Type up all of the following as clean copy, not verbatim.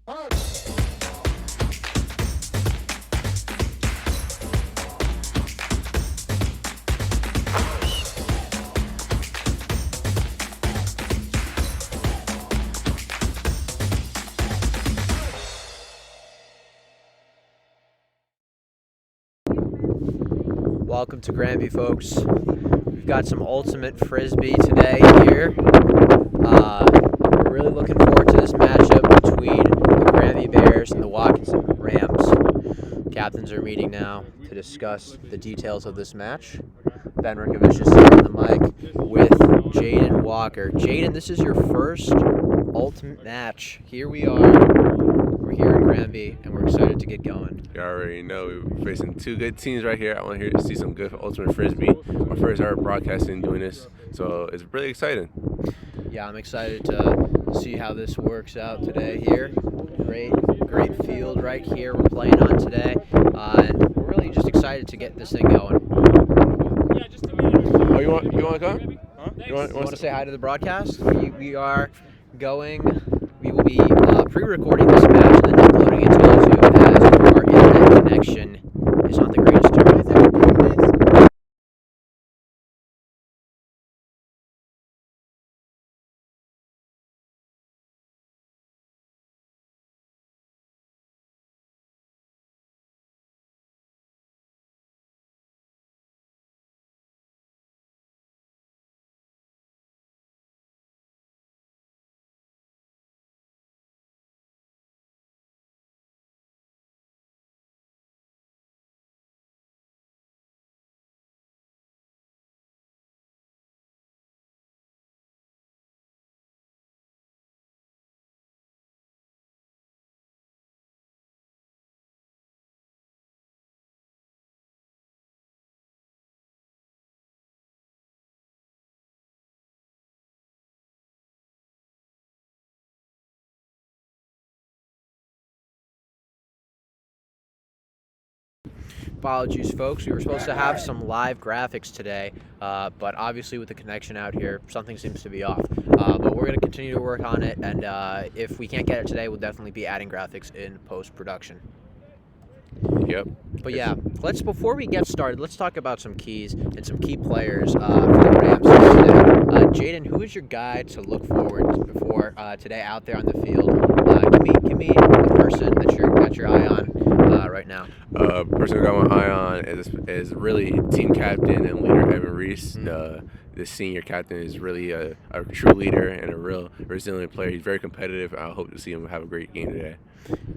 Welcome to Granby, folks. We've got some ultimate Frisbee today here. We're really looking forward to this matchup between the Granby Bears and the Watkinson Rams. Captains are meeting now to discuss the details of this match. Ben Rickovich is here on the mic with Jaden Walker. Jaden, this is your first ultimate match. Here we are. We're here in Granby, and we're excited to get going. You already know we're facing two good teams right here. I want to see some good ultimate Frisbee. My first ever broadcasting doing this, so it's really exciting. Yeah, I'm excited to see how this works out today here. Great field right here we're playing on today, and we're really just excited to get this thing going. Oh, you want to come? Huh? You want to say hi to the broadcast? We are going. We will be pre-recording this match and then uploading it to YouTube as our internet connection is not the greatest. Apologies, folks. We were supposed to have some live graphics today, but obviously with the connection out here, something seems to be off. But we're going to continue to work on it, and if we can't get it today, we'll definitely be adding graphics in post-production. Yep. But yeah, before we get started, let's talk about some keys and some key players for the Rams today. Jaden, who is your guy to look forward for today out there on the field? Give me the person that you got your eye on right now. Person I got my eye on is really team captain and leader Evan Reese. The senior captain is really a true leader and a real resilient player. He's very competitive. I hope to see him have a great game today.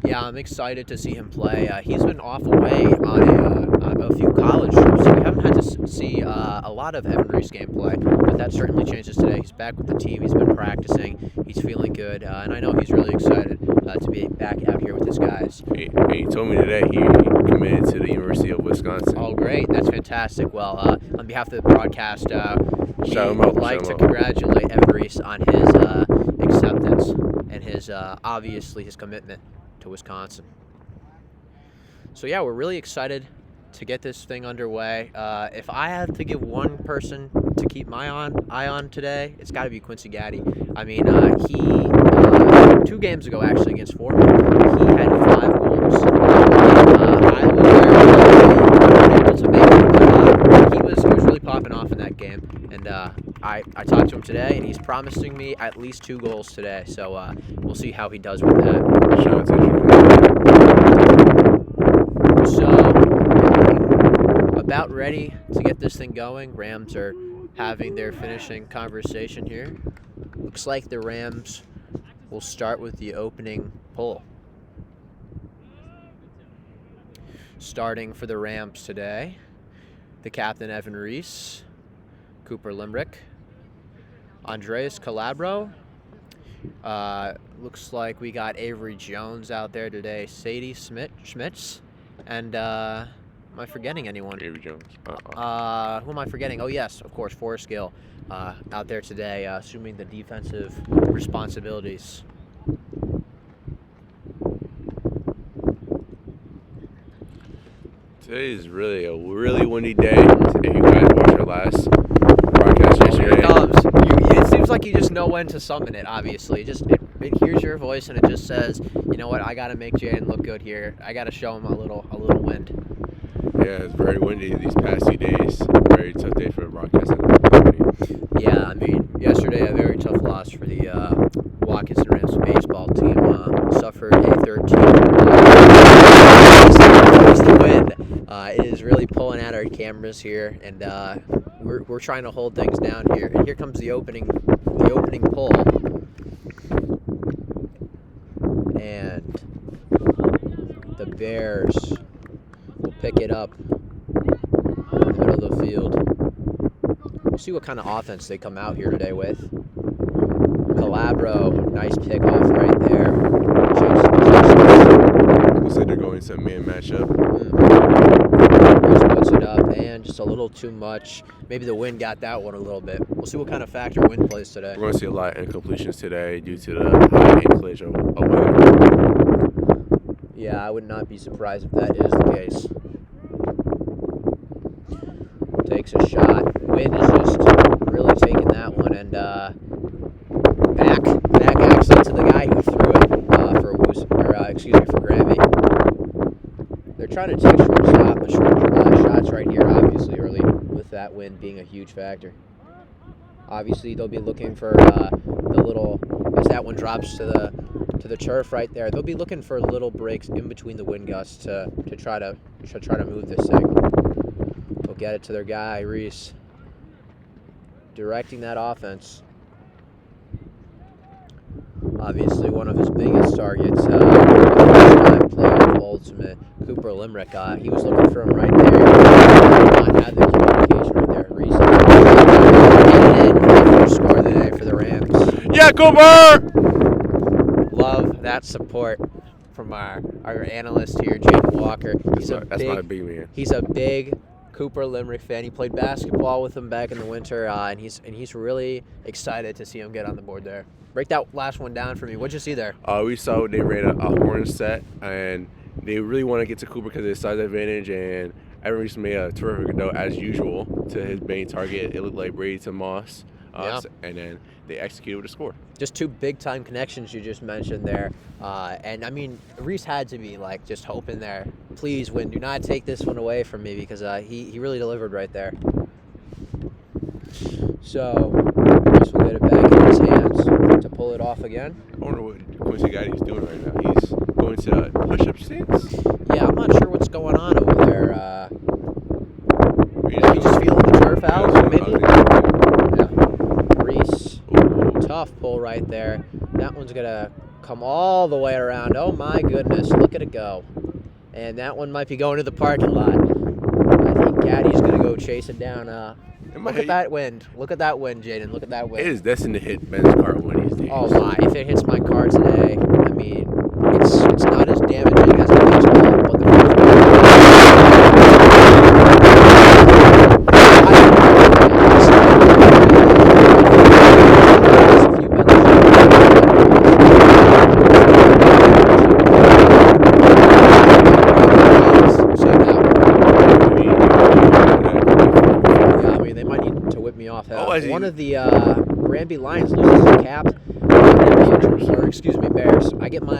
Yeah, I'm excited to see him play. He's been off away on a few college trips, so we haven't had to see a lot of Evan Reese gameplay, but that certainly changes today. He's back with the team. He's been practicing. He's feeling good, and I know he's really excited to be back out here with his guys. He told me today he committed to the University of Wisconsin. Oh, great. That's fantastic. Well, on behalf of the broadcast, we would like to congratulate Evan Reese on his acceptance and his obviously his commitment to Wisconsin. So yeah, we're really excited to get this thing underway. If I have to give one person to keep my eye on today, it's got to be Quincy Gaddy. I mean, he 2 games ago actually against Foreman, he had 5 goals. I was there able to make it, but he was really popping off in that game, and I talked to him today, and he's promising me at least 2 goals today. So we'll see how he does with that. So about ready to get this thing going. Rams are having their finishing conversation here. Looks like the Rams will start with the opening pull. Starting for the Rams today, the captain Evan Reese, Cooper Limerick, Andreas Calabro. Looks like we got Avery Jones out there today, Sadie Schmitz, and am I forgetting anyone? Avery Jones. Who am I forgetting? Oh yes, of course, Forrest Gill out there today, assuming the defensive responsibilities. Today is really a really windy day. If you guys watched our last broadcast yesterday, It seems like you just know when to summon it. Obviously, it it hears your voice and it just says, you know what, I got to make Jaden look good here. I got to show him a little wind. Yeah, it's very windy these past few days. Very tough day for the broadcasting company. Yeah, I mean, yesterday a very tough loss for the Watkinson Rams baseball team. Suffered a 13. The wind. It is really pulling at our cameras here, and we're trying to hold things down here. And here comes the opening pull, and the Bears will pick it up in the middle of the field. We'll see what kind of offense they come out here today with. Calabro, nice pickoff right there. Looks like they're going to a man matchup. Puts it up, and just a little too much. Maybe the wind got that one a little bit. We'll see what kind of factor wind plays today. We're going to see a lot of incompletions today due to the high inclinage of weather. Yeah, I would not be surprised if that is the case. Takes a shot. Wind is just really taking that one, and back actually to the guy who threw it for Granby. They're trying to take short shots right here, obviously, early with that wind being a huge factor. Obviously, they'll be looking for the little, as that one drops to the turf right there. They'll be looking for little breaks in between the wind gusts to try to move this thing. They'll get it to their guy, Reese, directing that offense. Obviously, one of his biggest targets, first-time playoff ultimate, Cooper Limerick. He was looking for him right there. Did not have the communication right there. Reese getting in for the first score of the day for the Rams. Yeah, Cooper! Love that support from our analyst here, Jaden Walker. That's my big man. He's a big Cooper Limerick fan. He played basketball with him back in the winter, and he's really excited to see him get on the board there. Break that last one down for me. What'd you see there? We saw they ran a horn set, and they really want to get to Cooper because of his size advantage, and Evan Reese made a terrific note, as usual, to his main target. It looked like Brady to Moss, and then they executed with a score. Just two big-time connections you just mentioned there. And, I mean, Reese had to be, just hoping there. Please, Win, do not take this one away from me because he really delivered right there. So, Reese will get it back in his hands to pull it off again. I wonder what Quincy Gaddy's doing right now. He's going to push-up stance? Yeah, I'm not sure what's going on over there. Maybe just feeling the turf out, maybe? Yeah. Reese, tough pull right there. That one's going to come all the way around. Oh, my goodness, look at it go. And that one might be going to the parking lot. I think Gaddy's going to go chase it down. Look at that wind. Look at that wind, Jaden. Look at that wind. It is destined to hit Ben's car one of these days. Oh, my. If it hits my car today, I mean, it's not as damaging as a baseball, but the one of the Granby Lions loses his cap. Bears. I get my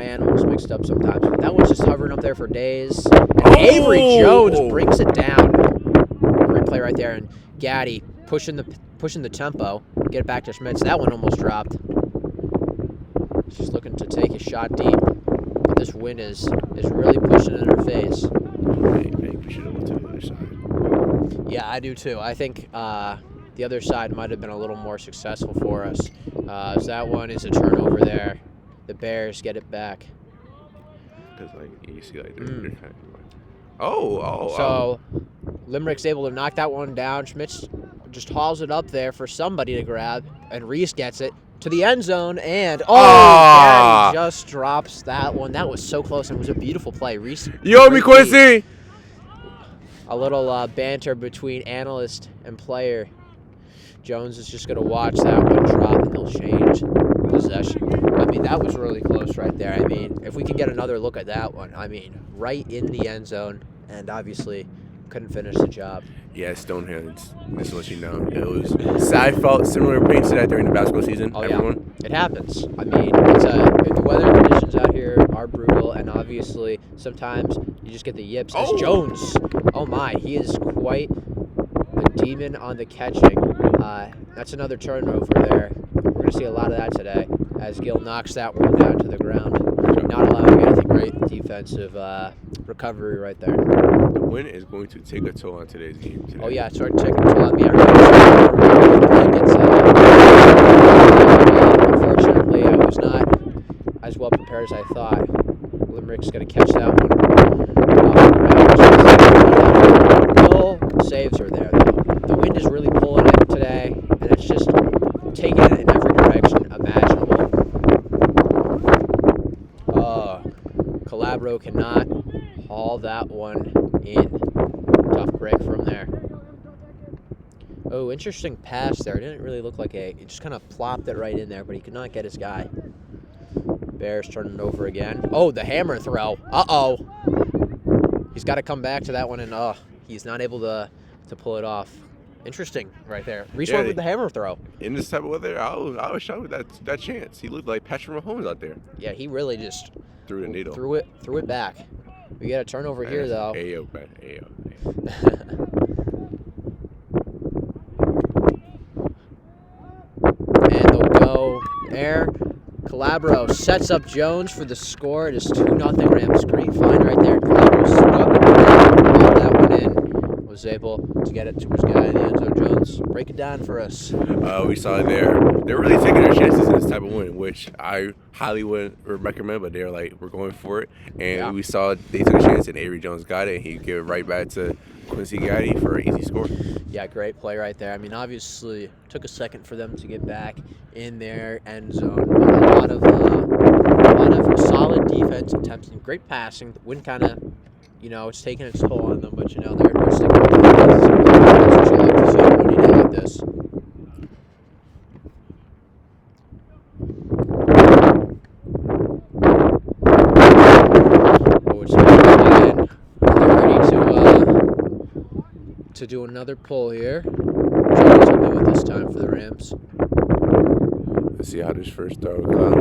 animals mixed up sometimes. That one's just hovering up there for days. And Avery Jones brings it down. Great play right there, and Gaddy pushing the tempo. Get it back to Schmitz. That one almost dropped. She's looking to take a shot deep, but this wind is really pushing in her face. Maybe we should have went to the other side. Yeah, I do too. I think the other side might have been a little more successful for us. So that one is a turnover there. The Bears get it back. Because you see they're kind of So Limerick's able to knock that one down. Schmitz just hauls it up there for somebody to grab, and Reese gets it to the end zone, and Gaddy just drops that one. That was so close, and it was a beautiful play. Reese, you owe me, Quincy. A little banter between analyst and player. Jones is just going to watch that one drop, and they'll change possession. I mean, that was really close right there. I mean, if we can get another look at that one, I mean, right in the end zone, and obviously couldn't finish the job. Yeah, Stonehands. Just to let you know, it was. I felt similar pain to that during the basketball season. Oh everyone. yeah, it happens. I mean, the weather conditions out here are brutal, and obviously sometimes you just get the yips. As Jones, oh my, he is quite the demon on the catching. That's another turnover there. We're gonna see a lot of that today as Gill knocks that one down to the ground, not allowing anything. Great defensive recovery right there. The win is going to take a toll on today's game today. Oh yeah, it's starting to take a toll on me. Unfortunately, I was not as well prepared as I thought. Limerick's going to catch that one off the ground. Bill saves her there, though. The wind is really pulling it today, and it's just taking it in every direction imaginable. Calabro cannot haul that one in. Tough break from there. Oh, interesting pass there. It didn't really look like it just kind of plopped it right in there, but he could not get his guy. Bears turning it over again. Oh, the hammer throw. Uh-oh. He's got to come back to that one, and he's not able to pull it off. Interesting right there. Reese went with the hammer throw. In this type of weather, I was shocked with that chance. He looked like Patrick Mahomes out there. Yeah, he really just threw the needle. Threw it back. We got a turnover here, though. Ayo. And they'll go there. Calabro sets up Jones for the score. It is 2-0 Rams. Great find right there. Calabro stuck that one in. Was able to get it to his guy in the end zone. Jones, break it down for us. We saw they're really taking their chances in this type of win, which I highly would recommend, but they're like, we're going for it. And we saw they took a chance, and Avery Jones got it, and he gave it right back to Quincy Gaddy for an easy score. Yeah, great play right there. I mean, obviously, it took a second for them to get back in their end zone. But a lot of solid defense attempts and great passing. The wind kind of, it's taking its toll on them, but they're sticking with it. That's what you like to see when you do like this. Oh, it's again. They're ready to do another pull here. Jones will do it this time for the Rams. Let's see how this first throw comes.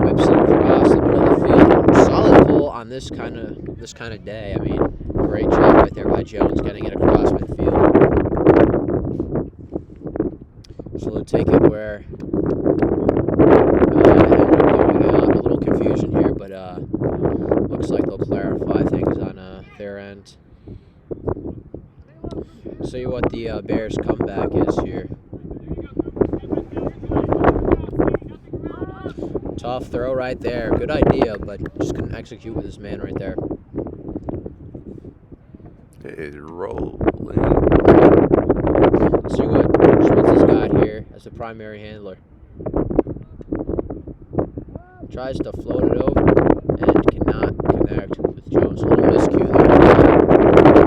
Whips it across the middle of the field. Solid pull on this kind of day. I mean, great job right there by Jones getting it across midfield. So they'll take it where a little confusion here, but looks like they'll clarify things on their end. See what the Bears' comeback is here. Tough throw right there. Good idea, but just couldn't execute with his man right there. It is rolling. See what Schmitz has got here as the primary handler. Tries to float it over and cannot connect with Jones. A little miscue there.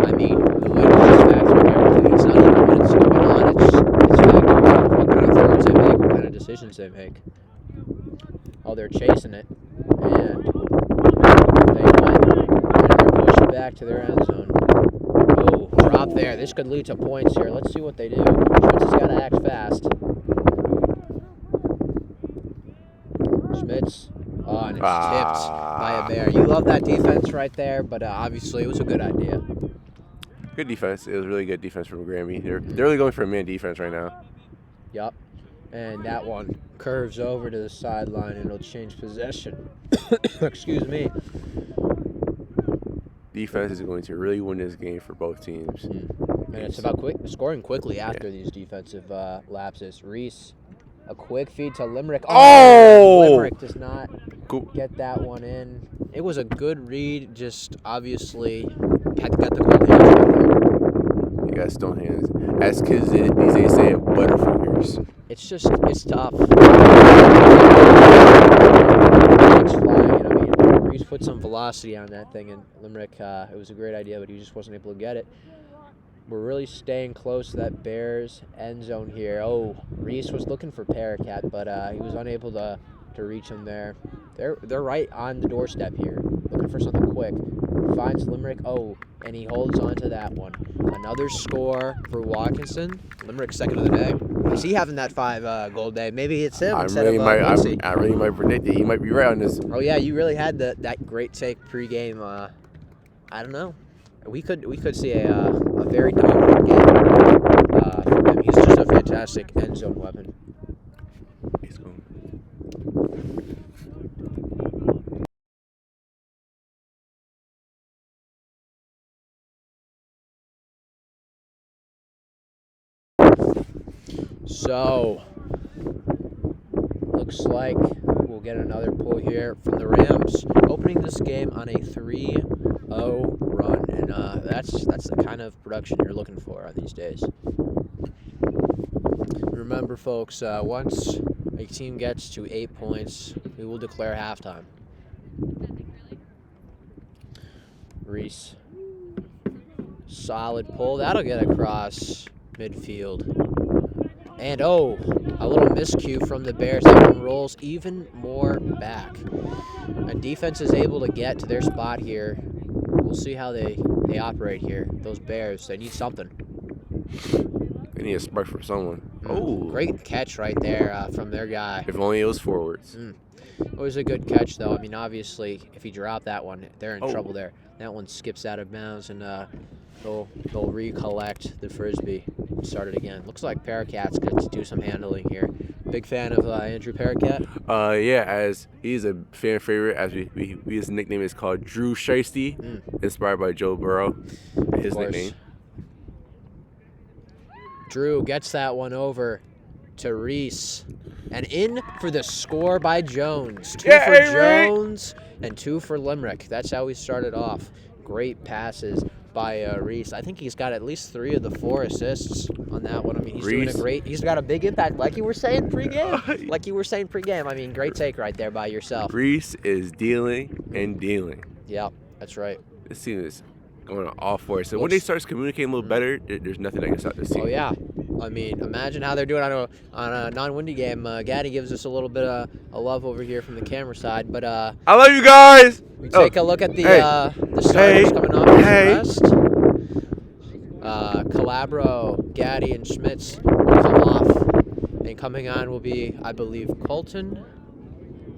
I mean, the wind is just factoring everything. It's not even when it's going on. It's factoring what kind of throws they make, what kind of decisions they make. Oh, they're chasing it, and they went, and they're pushing back to their end zone. Oh, drop there. This could lead to points here. Let's see what they do. Schmitz has got to act fast. Schmitz. Oh, and it's tipped by a Bear. You love that defense right there, but obviously it was a good idea. Good defense. It was really good defense from Granby. They're really going for a man defense right now. Yup. And that one curves over to the sideline, and it'll change possession. Excuse me. Defense is going to really win this game for both teams. And it's about scoring quickly after these defensive lapses. Reese, a quick feed to Limerick. Oh! Limerick does not get that one in. It was a good read, just obviously had to get the cold hands right there. You got stone hands. As kids these days say, butterfingers. It's tough. It's flying. I mean, Reese put some velocity on that thing, and Limerick, it was a great idea, but he just wasn't able to get it. We're really staying close to that Bears end zone here. Oh, Reese was looking for Paracat, but he was unable to reach him there. They're right on the doorstep here, looking for something quick. finds Limerick. Oh, and he holds on to that one. Another score for Watkinson. Limerick's second of the day. Is he having that 5 goal day? Maybe it's him instead of Quincy. I really might predict it. You might be right on this. Oh yeah, you really had that great take pregame. I don't know. We could see a very dominant game from him. He's just a fantastic end zone weapon. He's going. So, looks like we'll get another pull here from the Rams, opening this game on a 3-0 run, and that's the kind of production you're looking for these days. Remember, folks, once a team gets to 8 points, we will declare halftime. Reese, solid pull. That'll get across midfield. And, a little miscue from the Bears. That one rolls even more back. And defense is able to get to their spot here. We'll see how they operate here. Those Bears, they need something. They need a spark from someone. Great catch right there from their guy. If only it was forwards. It was a good catch, though. I mean, obviously, if he dropped that one, they're in trouble there. That one skips out of bounds, and they'll recollect the Frisbee. Start it again. Looks like Paracat's going to do some handling here. Big fan of Andrew Paracat? Yeah, as he's a fan favorite, as his nickname is called Drew Shiesty, inspired by Joe Burrow, his nickname. Drew gets that one over to Reese. And in for the score by Jones. 2 for Jones and 2 for Limerick. That's how we started off. Great passes by Reese. I think he's got at least 3 of the 4 assists on that one. I mean, he's got a big impact, like you were saying pregame. I mean, great take right there by yourself. Reese is dealing and dealing. Yeah, that's right. This team is going on all 4. So when they start communicating a little better, there's nothing that can stop this team. Oh yeah. I mean, imagine how they're doing on a non-windy game. Gaddy gives us a little bit of love over here from the camera side, but I love you guys. We take a look at the starters coming off the rest. Calabro, Gaddy, and Schmitz will come off, and coming on will be, I believe, Colton.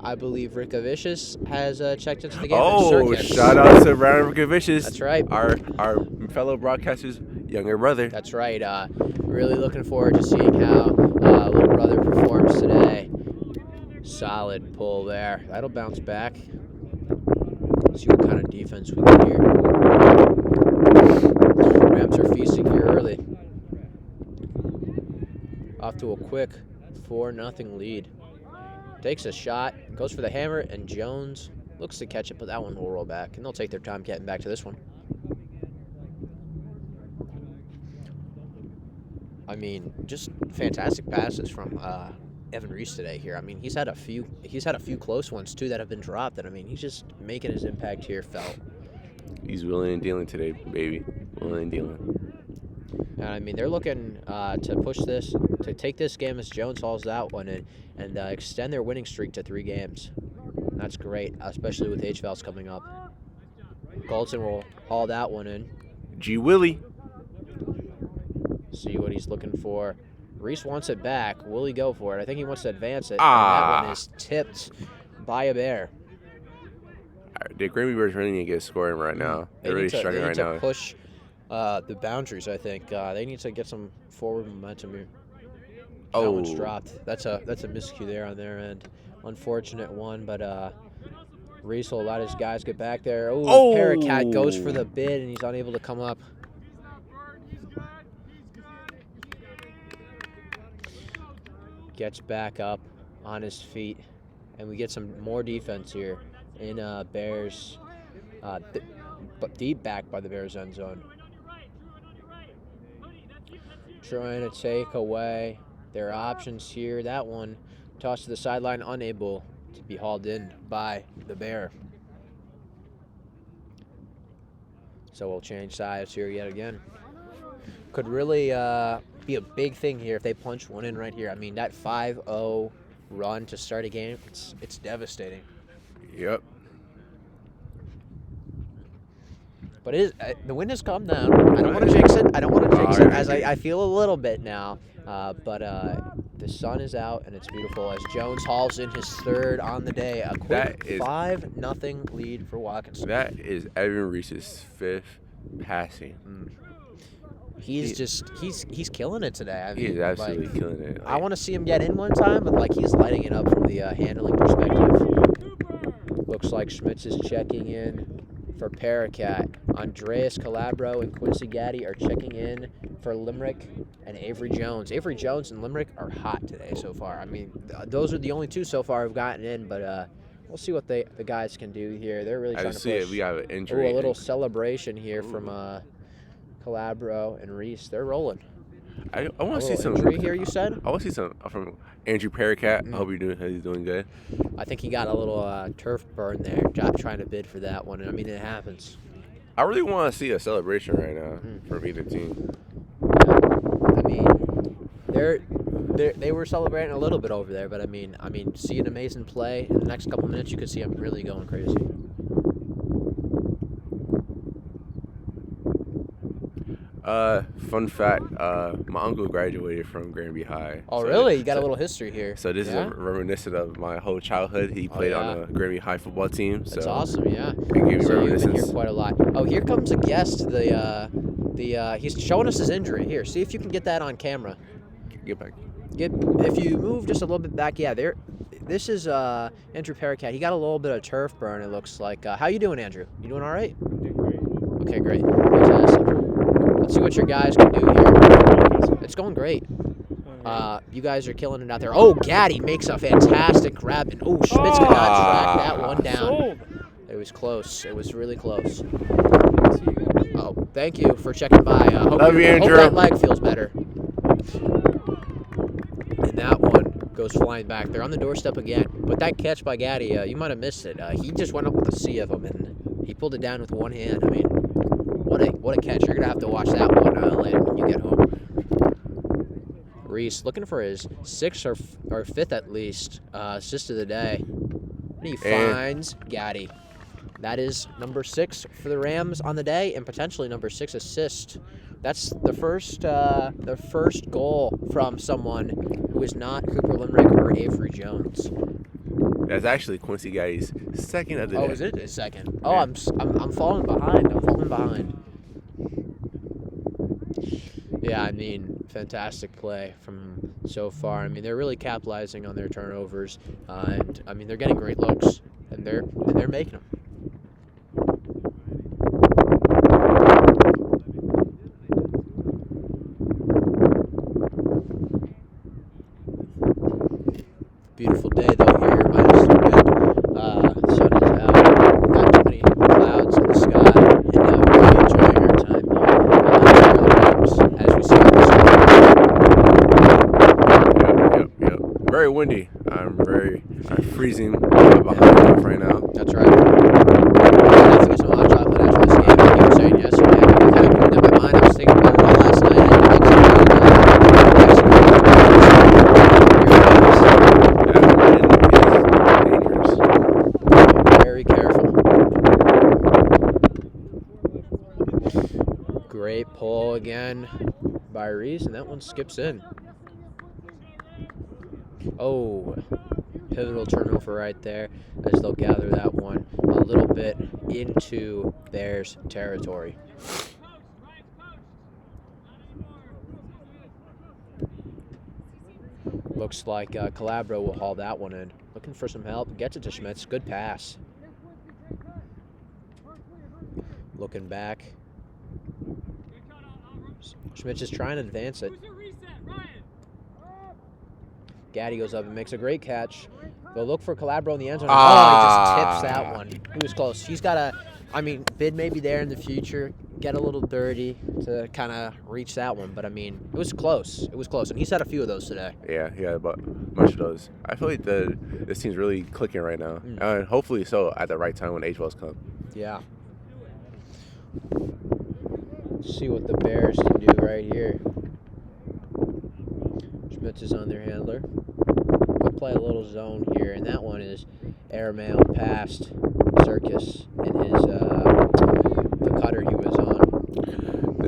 I believe Rickovicius has checked into the game. Shout out to Ryan Rickovicius. That's right. Our fellow broadcaster's younger brother. That's right. Really looking forward to seeing how little brother performs today. Solid pull there. That'll bounce back. See what kind of defense we get here. Rams are feasting here early. Off to a quick 4-0 lead. Takes a shot, goes for the hammer, and Jones looks to catch it, but that one will roll back, and they'll take their time getting back to this one. I mean, just fantastic passes from Evan Reese today here. I mean, he's had a few close ones too that have been dropped, and I mean, he's just making his impact here felt. He's willing and dealing today, baby. Willing and dealing. And I mean, they're looking to take this game as Jones hauls that one and extend their winning streak to 3 games. That's great, especially with H-Vals coming up. Colton will haul that one in. G. Willie. See what he's looking for. Reese wants it back. Will he go for it? I think he wants to advance it. And that one is tipped by a Bear. The Granby Bears really need to get scoring right now. They're really struggling right now. They need to push the boundaries, I think. They need to get some forward momentum here. That one's dropped. That's a miscue there on their end. Unfortunate one, but Reese will let his guys get back there. Paracat goes for the bid, and he's unable to come up. Gets back up on his feet, and we get some more defense here in Bears, but deep back by the Bears end zone. Trying to take away their options here. That one tossed to the sideline, unable to be hauled in by the Bear. So we'll change sides here yet again. Could really be a big thing here if they punch one in right here. I mean, that 5-0 run to start a game, it's devastating. Yep. But the wind has calmed down. I don't want to jinx it. As I feel a little bit now. But the sun is out, and it's beautiful as Jones hauls in his third on the day. A quick 5-0 lead for Watkinson. That is Evan Reese's 5th passing. He's killing it today. I mean, he is absolutely killing it. I want to see him get in one time, but he's lighting it up from the handling perspective. Looks like Schmitz is checking in for Paracat. Andreas Calabro and Quincy Gaddy are checking in for Limerick and Avery Jones. Avery Jones and Limerick are hot today so far. I mean, those are the only two so far who've gotten in, but we'll see what the guys can do here. They're really trying to push. We have an injury. A little celebration here from Calabro and Reese. They're rolling. I want to see some injury here. You said. I want to see some from Andrew Paracat. I hope he's doing good. I think he got a little turf burn there. Job trying to bid for that one. I mean, it happens. I really want to see a celebration right now from either team. I mean, they were celebrating a little bit over there, but I mean, see an amazing play in the next couple minutes. You could see them really going crazy. Fun fact, my uncle graduated from Granby High. Oh, really? You got a little history here. So this is reminiscent of my whole childhood. He played on a Granby High football team. That's awesome, yeah. It gave me reminiscence. You've been here quite a lot. Oh, here comes a guest. He's showing us his injury. Here, see if you can get that on camera. Get back. If you move just a little bit back, yeah, there. This is Andrew Paracat. He got a little bit of turf burn, it looks like. How you doing, Andrew? You doing all right? Doing great. Okay, great. Fantastic. Let's see what your guys can do here. It's going great. You guys are killing it out there. Oh, Gaddy makes a fantastic grab. And Schmitz could not track that one down. Sold. It was close. It was really close. Oh, thank you for checking by. Love you, Andrew. Hope that leg feels better. And that one goes flying back. They're on the doorstep again. But that catch by Gaddy, you might have missed it. He just went up with a sea of them, and he pulled it down with one hand. I mean, what a catch. You're going to have to watch that one later when you get home. Reese looking for his 6th or 5th at least assist of the day. And he finds Gaddy. That is number 6 for the Rams on the day, and potentially number 6 assist. That's the first goal from someone who is not Cooper Limerick or Avery Jones. That's actually Quincy Gaddy's 2nd of the day. Oh, is it his 2nd? Oh, yeah. I'm falling behind. Yeah, I mean, fantastic play from so far. I mean, they're really capitalizing on their turnovers, and I mean, they're getting great looks, and they're making them. Beautiful day though here, minus the wind. Sun is out, not too many clouds in the sky, and we're really enjoying our time here as we see Yep. Very windy. I'm freezing behind right now. That's right. I think it's some hot chocolate after this game. Like you were saying yesterday, I kind of put it in my mind. I was thinking about it all last night. Very careful. Great pull again by Reese, and that one skips in. Oh, pivotal turnover right there as they'll gather that one a little bit into Bears territory. Looks like Calabro will haul that one in. Looking for some help. Gets it to Schmitz. Good pass. Looking back. Schmitz is trying to advance it. Gaddy goes up and makes a great catch. They'll look for Calabro in the end zone. Oh, he just tips that one. He was close. He's got a, bid maybe there in the future. Get a little dirty to kind of reach that one. But, it was close. It was close. And he's had a few of those today. Yeah, but much of those. I feel like this team's really clicking right now. And hopefully so at the right time when H-Wells come. Yeah. Let's see what the Bears can do right here. Schmitz is on their handler. They'll play a little zone here, and that one is airmailed past Circus in his the cutter he was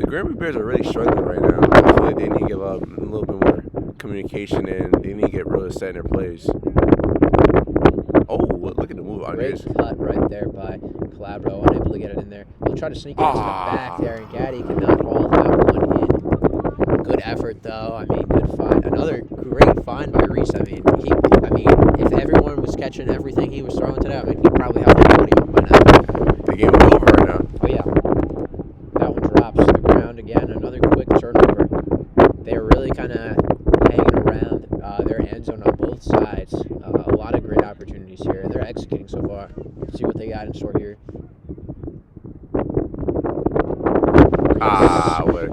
The Granby Bears are really struggling right now. I feel like they need to get a little bit more communication, and they need to get really set in their plays. Oh, look at the move. Great cut right there by Calabro, unable to get it in there. He'll try to sneak it into the back there, and Gaddy cannot haul that one in. Good effort, though. I mean, good find. Another great find by Reese. I mean, if everyone was catching everything he was throwing today, I mean, he'd probably have the podium by now. The game is over right now. Oh, yeah. That one drops to the ground again. Another quick turnover. They're really kind of hanging around their end zone on both sides. A lot of great opportunities here. They're executing so far. Let's see what they got in store here.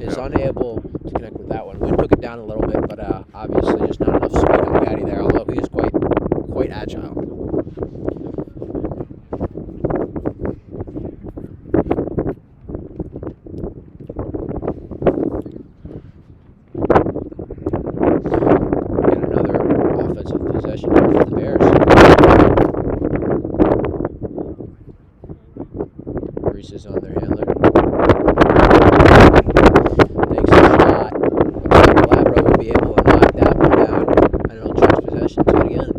Is unable to connect with that one. Wind took it down a little bit, but obviously just not enough speed on Gaddy there, although he is quite agile. And another offensive possession here for the Bears. Reese is on their handler. Takes a shot. Looks like Calabro will be able to knock that one down. And it'll change possession to it again.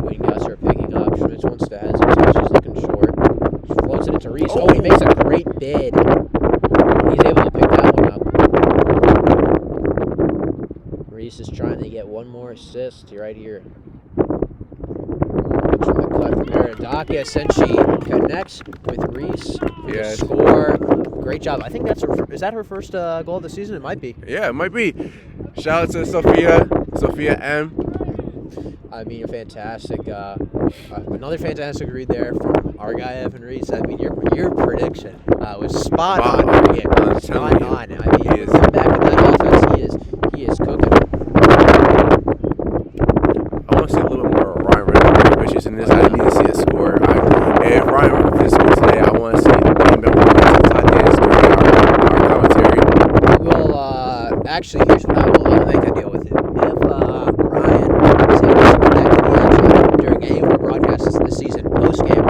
Wing gusts are picking up. Schmitz wants to hesitate. She's looking short. She floats it into Reese. Oh, he makes a great bid. He's able to pick that one up. Reese is trying to get one more assist right here. Looks from the cut from Aradakis, and she connects with Reese for the score. Great job. I think is that her first goal of the season? It might be. Yeah, it might be. Shout out to Sophia M. I mean, a fantastic, another fantastic read there from our guy Evan Reese. I mean, your prediction was spot on. Again, spot on. I mean, he's back in that offense. He is cooking. I want to see a little bit more Ryan Reynolds in this. I need to see a score. If Ryan Reynolds scores today, I want to see him back our commentary. Well, actually, here's what I will make a deal with him. If Ryan is able to connect to the end zone during any of our broadcasts this season, post-game,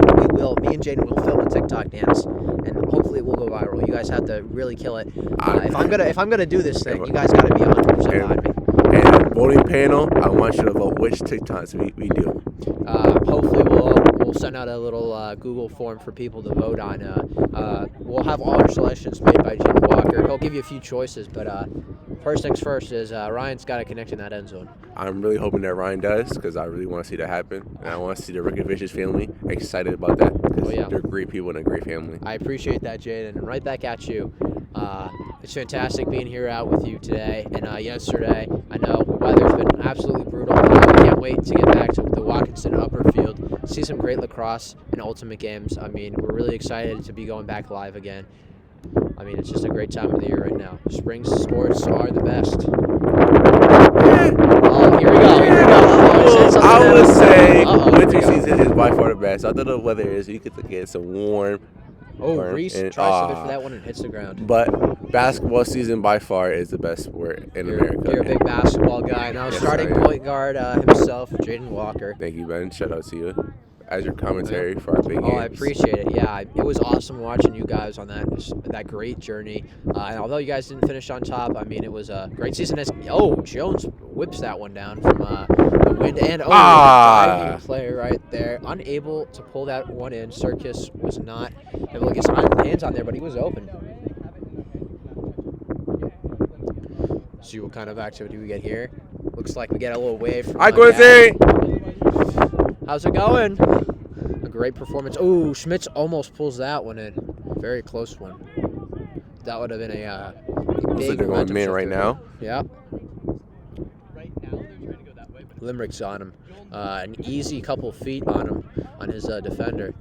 me and Jaden will film a TikTok dance, and hopefully it will go viral. You guys have to really kill it. If I'm gonna do this thing, you guys got to be 100% behind me. And voting panel, I want you to vote which TikToks we do. Hopefully we'll send out a little Google form for people to vote on. We'll have all our selections made by Jaden Walker. He'll give you a few choices, but first things first is Ryan's got to connect in that end zone. I'm really hoping that Ryan does, because I really want to see that happen. And I want to see the Ricky Vicious family excited about that, because they're great people and a great family. I appreciate that, Jaden. And right back at you. It's fantastic being here out with you today. And yesterday, I know weather's been absolutely brutal. I can't wait to get back to the Watkinson upper field, see some great lacrosse and ultimate games. I mean, we're really excited to be going back live again. I mean, it's just a great time of the year right now. Spring sports are the best. Oh, here we go. I would say winter season is by far the best. I don't know what it is. You could get some warm. Reese tries something for that one and hits the ground. But basketball season by far is the best sport in America. You're a big basketball guy. Now starting point guard himself, Jaden Walker. Thank you, Ben. Shout out to you as your commentary for our big games. I appreciate it. Yeah, it was awesome watching you guys on that great journey. And although you guys didn't finish on top, I mean, it was a great season. Jones whips that one down from the wind and diving play right there. Unable to pull that one in. Circus was not able to get some hands on there, but he was open. See what kind of activity we get here. Looks like we get a little wave from How's it going? A great performance. Oh, Schmitz almost pulls that one in. Very close one. That would have been a big like they're going man right now. Yeah. Right now they're trying to go that way. Limerick's on him. An easy couple feet on him, on his defender.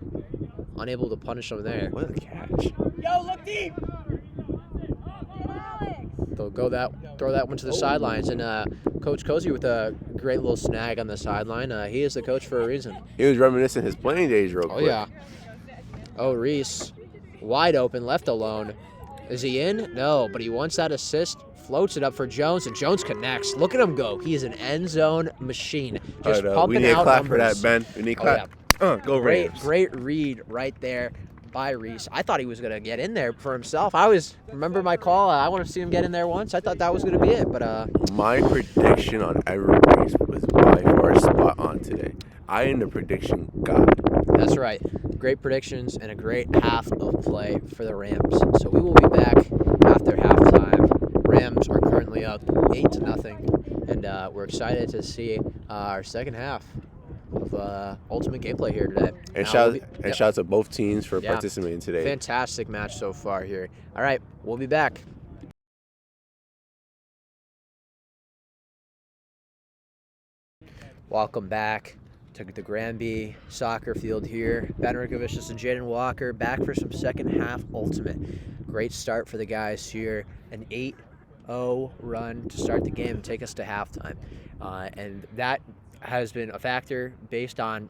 Unable to punish him there. What a catch. Yo, look deep. They'll throw that one to the sidelines, and Coach Cozy with a great little snag on the sideline. He is the coach for a reason. He was reminiscing his playing days real quick. Oh, yeah. Oh, Reese, wide open, left alone. Is he in? No, but he wants that assist. Floats it up for Jones, and Jones connects. Look at him go. He is an end zone machine. Just pumping out numbers. We need a clap for that, Ben. We need a clap. Oh, yeah. Go Great read right there by Reese. I thought he was going to get in there for himself. Remember my call? I want to see him get in there once. I thought that was going to be it, but my prediction on Evan Reese was by far spot on today. I am the prediction god. That's right. Great predictions and a great half of play for the Rams. So we will be back after halftime. Rams are currently up 8-0, and we're excited to see our second half of Ultimate Gameplay here today. And shout out to both teams for participating today. Fantastic match so far here. All right, we'll be back. Welcome back to the Granby soccer field here. Ben Rickovicius and Jaden Walker back for some second half Ultimate. Great start for the guys here. An 8-0 run to start the game and take us to halftime. And that has been a factor based on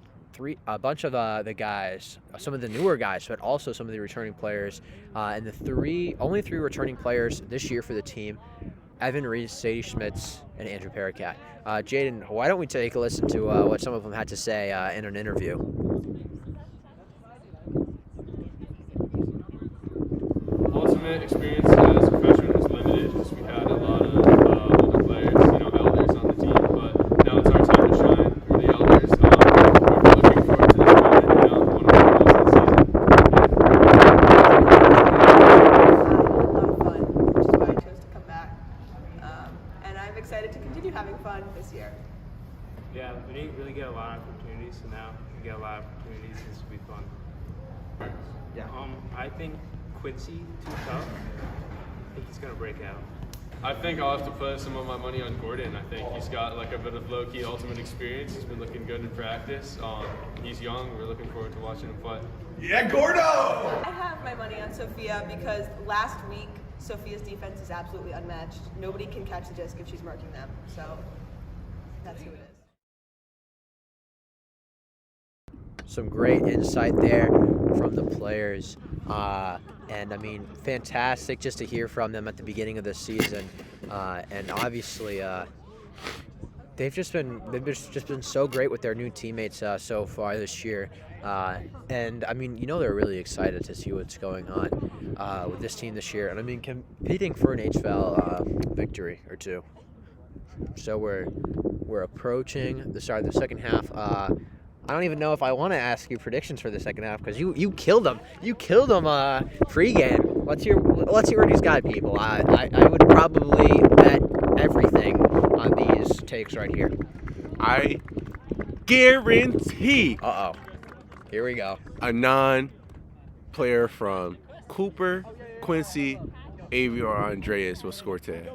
a bunch of the guys, some of the newer guys, but also some of the returning players. And only three returning players this year for the team: Evan Reese, Sadie Schmitz, and Andrew Paracat. Jaden, why don't we take a listen to what some of them had to say in an interview? Ultimate experience as a freshman was limited because we had a lot of older players, elders on the team, but now it's our time to shine. We're the elders. We're looking forward to this moment, one of the goals of the season. A lot of fun, which is why I chose to come back. And I'm excited to continue having fun this year. Yeah, we didn't really get a lot of opportunities, so now we get a lot of opportunities. This will be fun. Yeah. I think Quincy, too tough. I think he's gonna break out. I think I'll have to put some of my money on Gordon. I think he's got like a bit of low-key Ultimate experience. He's been looking good in practice. He's young. We're looking forward to watching him play. Yeah, Gordo! I have my money on Sophia because last week Sophia's defense is absolutely unmatched. Nobody can catch the disc if she's marking them. So that's who it is. Some great insight there from the players. And I mean, fantastic just to hear from them at the beginning of the season. And obviously, they've just been so great with their new teammates so far this year. And I mean, they're really excited to see what's going on with this team this year. And I mean, competing for an HFL victory or two. So we're approaching the start of the second half. I don't even know if I want to ask you predictions for the second half because you killed them. You killed them pregame. Let's hear what he's got, people. I would probably bet everything on these takes right here. I guarantee. Here we go. A non-player from Cooper, Quincy, Avery, or Andreas will score today.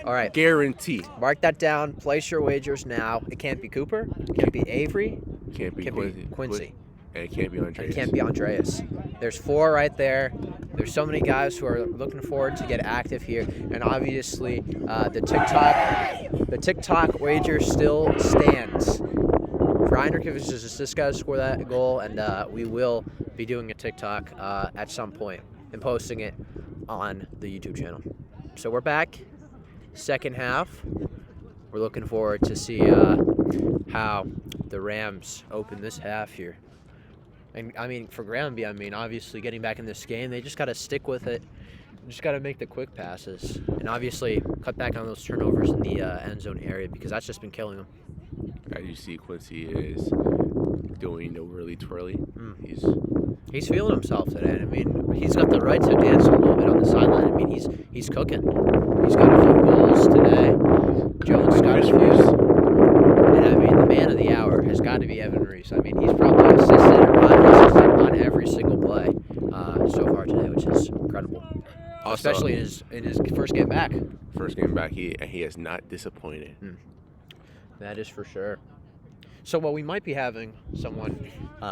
All right. Guarantee. Mark that down. Place your wagers now. It can't be Cooper. It can't be Avery. Can't be Quincy. And it can't be Andreas. It can't be Andreas. There's 4 right there. There's so many guys who are looking forward to get active here. And obviously, the TikTok wager still stands. Ryan Rickovicius is this guy to score that goal, and we will be doing a TikTok at some point and posting it on the YouTube channel. So we're back. Second half. We're looking forward to see how the Rams open this half here. And I mean, for Granby, obviously getting back in this game, they just got to stick with it. Just got to make the quick passes. And obviously cut back on those turnovers in the end zone area because that's just been killing them. As you see, Quincy is doing the whirly twirly. He's feeling himself today. I mean, he's got the right to dance a little bit on the sideline. I mean, he's cooking. He's got a few goals today. Jones got a few. And I mean, the man of the hour has got to be Evan Reese. I mean, he's probably assisted on every single play so far today, which is incredible. Also, especially in his first game back. First game back, he has not disappointed. That is for sure. So, we might be having someone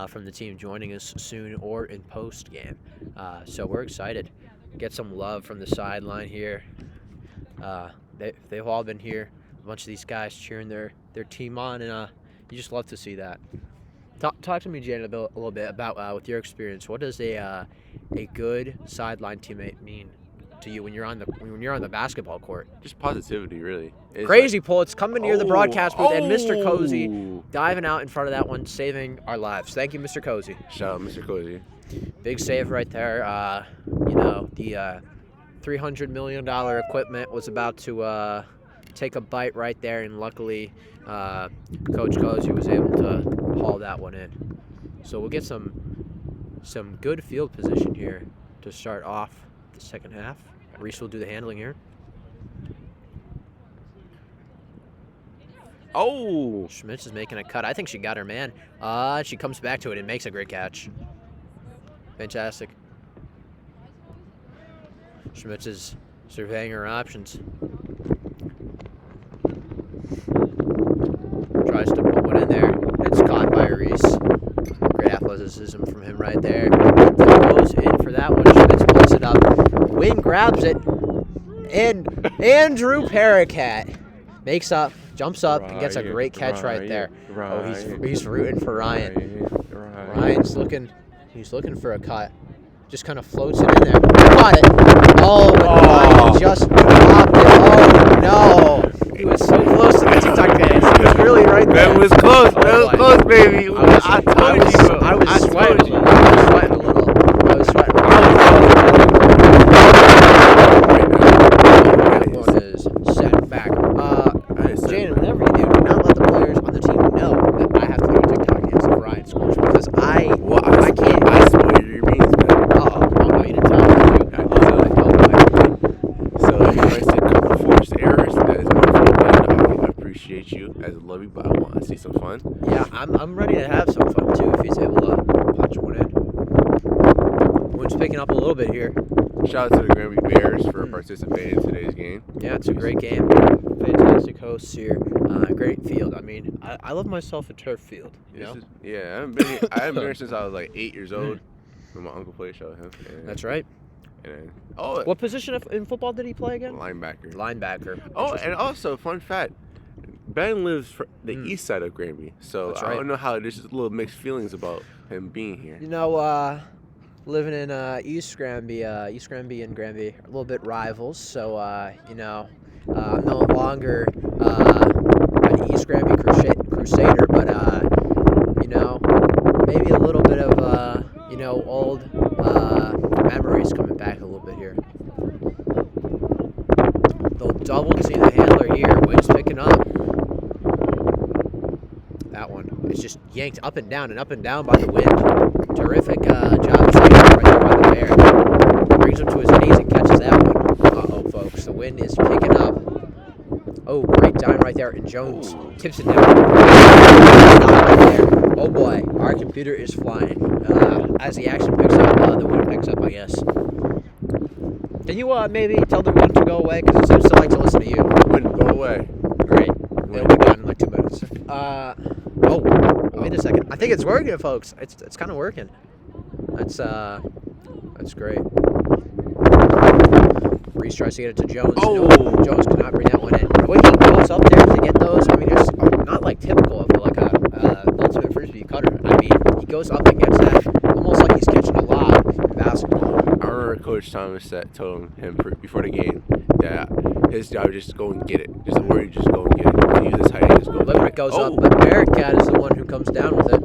from the team joining us soon or in post game. So we're excited. Get some love from the sideline here. They've all been here. A bunch of these guys cheering their team on, and you just love to see that. Talk to me, Jaden, a little bit about with your experience. What does a good sideline teammate mean to you when you're on the basketball court? Just positivity, really. It's crazy pull. It's coming near the broadcast booth, and Mr. Cozy diving out in front of that one, saving our lives. Thank you, Mr. Cozy. Shout out, Mr. Cozy. Big save right there. The $300 million equipment was about to take a bite right there, and luckily Coach Cozy was able to haul that one in. So we'll get some good field position here to start off the second half. Reese will do the handling here. Oh! Schmitz is making a cut. I think she got her man. She comes back to it and makes a great catch. Fantastic. Schmitz is surveying her options. Tries to put one in there. It's caught by Reese. Great athleticism from him right there. Goes in for that one. Schmitz pulls it up. Wing grabs it. And Andrew Paracat jumps up and gets a great catch right there. Oh, he's rooting for Ryan. Ryan's looking for a cut. Just kind of floats it in there. Got it. Oh, and Ryan just dropped it. Oh, no. He was so close to the TikTok dance. He was really right there. That was close. That was close, baby. I was sweating a little. That one is set back. Jane, whenever you do not let the players on the team know that I have to do a TikTok dance if Ryan scores, because I can't. I spoiled your beans, man. Oh, no, you didn't tell me. So if I said forced errors, that is my fault. I appreciate you as a love you, but I want to see some fun. Yeah, I'm ready to have some fun too if he's able to punch one in. Wind's picking up a little bit here. Shout out to the Granby Bears for participating in today's game. Yeah, it's a great game. Fantastic hosts here. Great field. I mean, I love myself a turf field. You know? I haven't been here since I was like 8 years old. When my uncle played show him. That's right. And what position in football did he play again? Linebacker. Oh, and also, fun fact, Ben lives the east side of Granby, so That's right. I don't know how there's just little mixed feelings about him being here. You know, living in East Granby and Granby are a little bit rivals, so I'm no longer an East Granby Crusader, but maybe a little bit of old memories coming back a little bit here. They'll double team the handler here. Wind's picking up. That one is just yanked up and down by the wind. Terrific job training right there by the bear. Brings him to his knees and catches that one. Uh-oh, folks. The wind is picking up. Oh, great dime right there. And Jones tips it down. Oh, boy. Our computer is flying. As the action picks up, the wind picks up, I guess. Can you maybe tell the wind to go away? Because it seems to like to listen to you. Wind, go away. Great. It'll be done in like 2 minutes. Wait a second. I think it's working, folks. It's kind of working. That's great. Reese tries to get it to Jones. Oh! No, Jones cannot bring that one in. The way he goes up there to get those, I mean, it's not like typical of like a ultimate Frisbee cutter. I mean, he goes up and gets that almost like he's catching a lob in basketball. I remember Coach Thomas told him before the game that his job is just to go and get it. Just where you just go and get it. To use his height and just go and get Limerick it. goes up, but Bearcat is the one who comes down with it.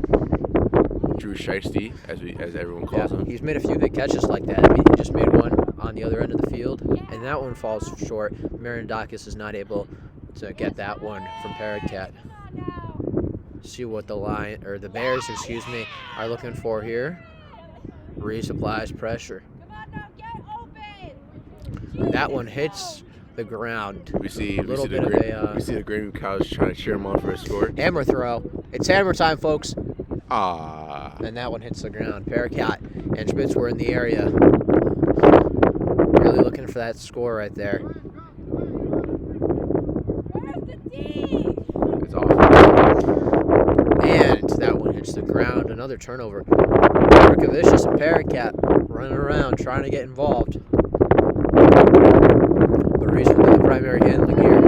Drew Shiesty, as everyone calls him. He's made a few big catches like that. I mean, he just made one on the other end of the field, and that one falls short. Marindakis is not able to get that one from Paracat. See what the Bears, are looking for here. Reese applies pressure. That one hits the ground. We see the Granby Cows trying to cheer him on for a score. Hammer throw. It's hammer time, folks. Ah. And that one hits the ground. Paracat and Schmitz were in the area. Really looking for that score right there. It's awful. And that one hits the ground. Another turnover. Markovicius and Paracat running around trying to get involved. But Reese will do the primary handling here.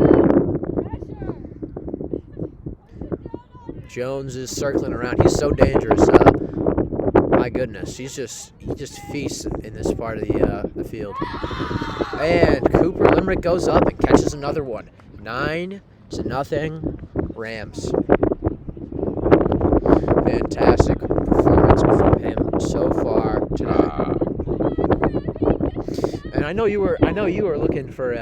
Jones is circling around. He's so dangerous. My goodness, he just feasts in this part of the field. And Cooper Limerick goes up and catches another one. 9-0 Rams. Fantastic performance from him so far. today. And I know you were looking for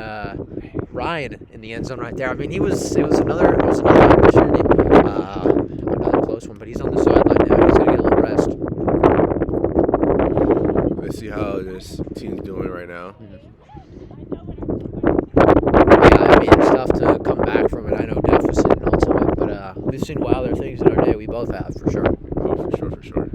Ryan in the end zone right there. I mean, it was another opportunity, another close one, but he's on the sideline now. He's gonna get a little rest. Let's see how this team's doing right now. Yeah, I mean, it's tough to come back from it. I know deficit and ultimate, but we've seen wilder things in our day. We both have, for sure. Oh, for sure.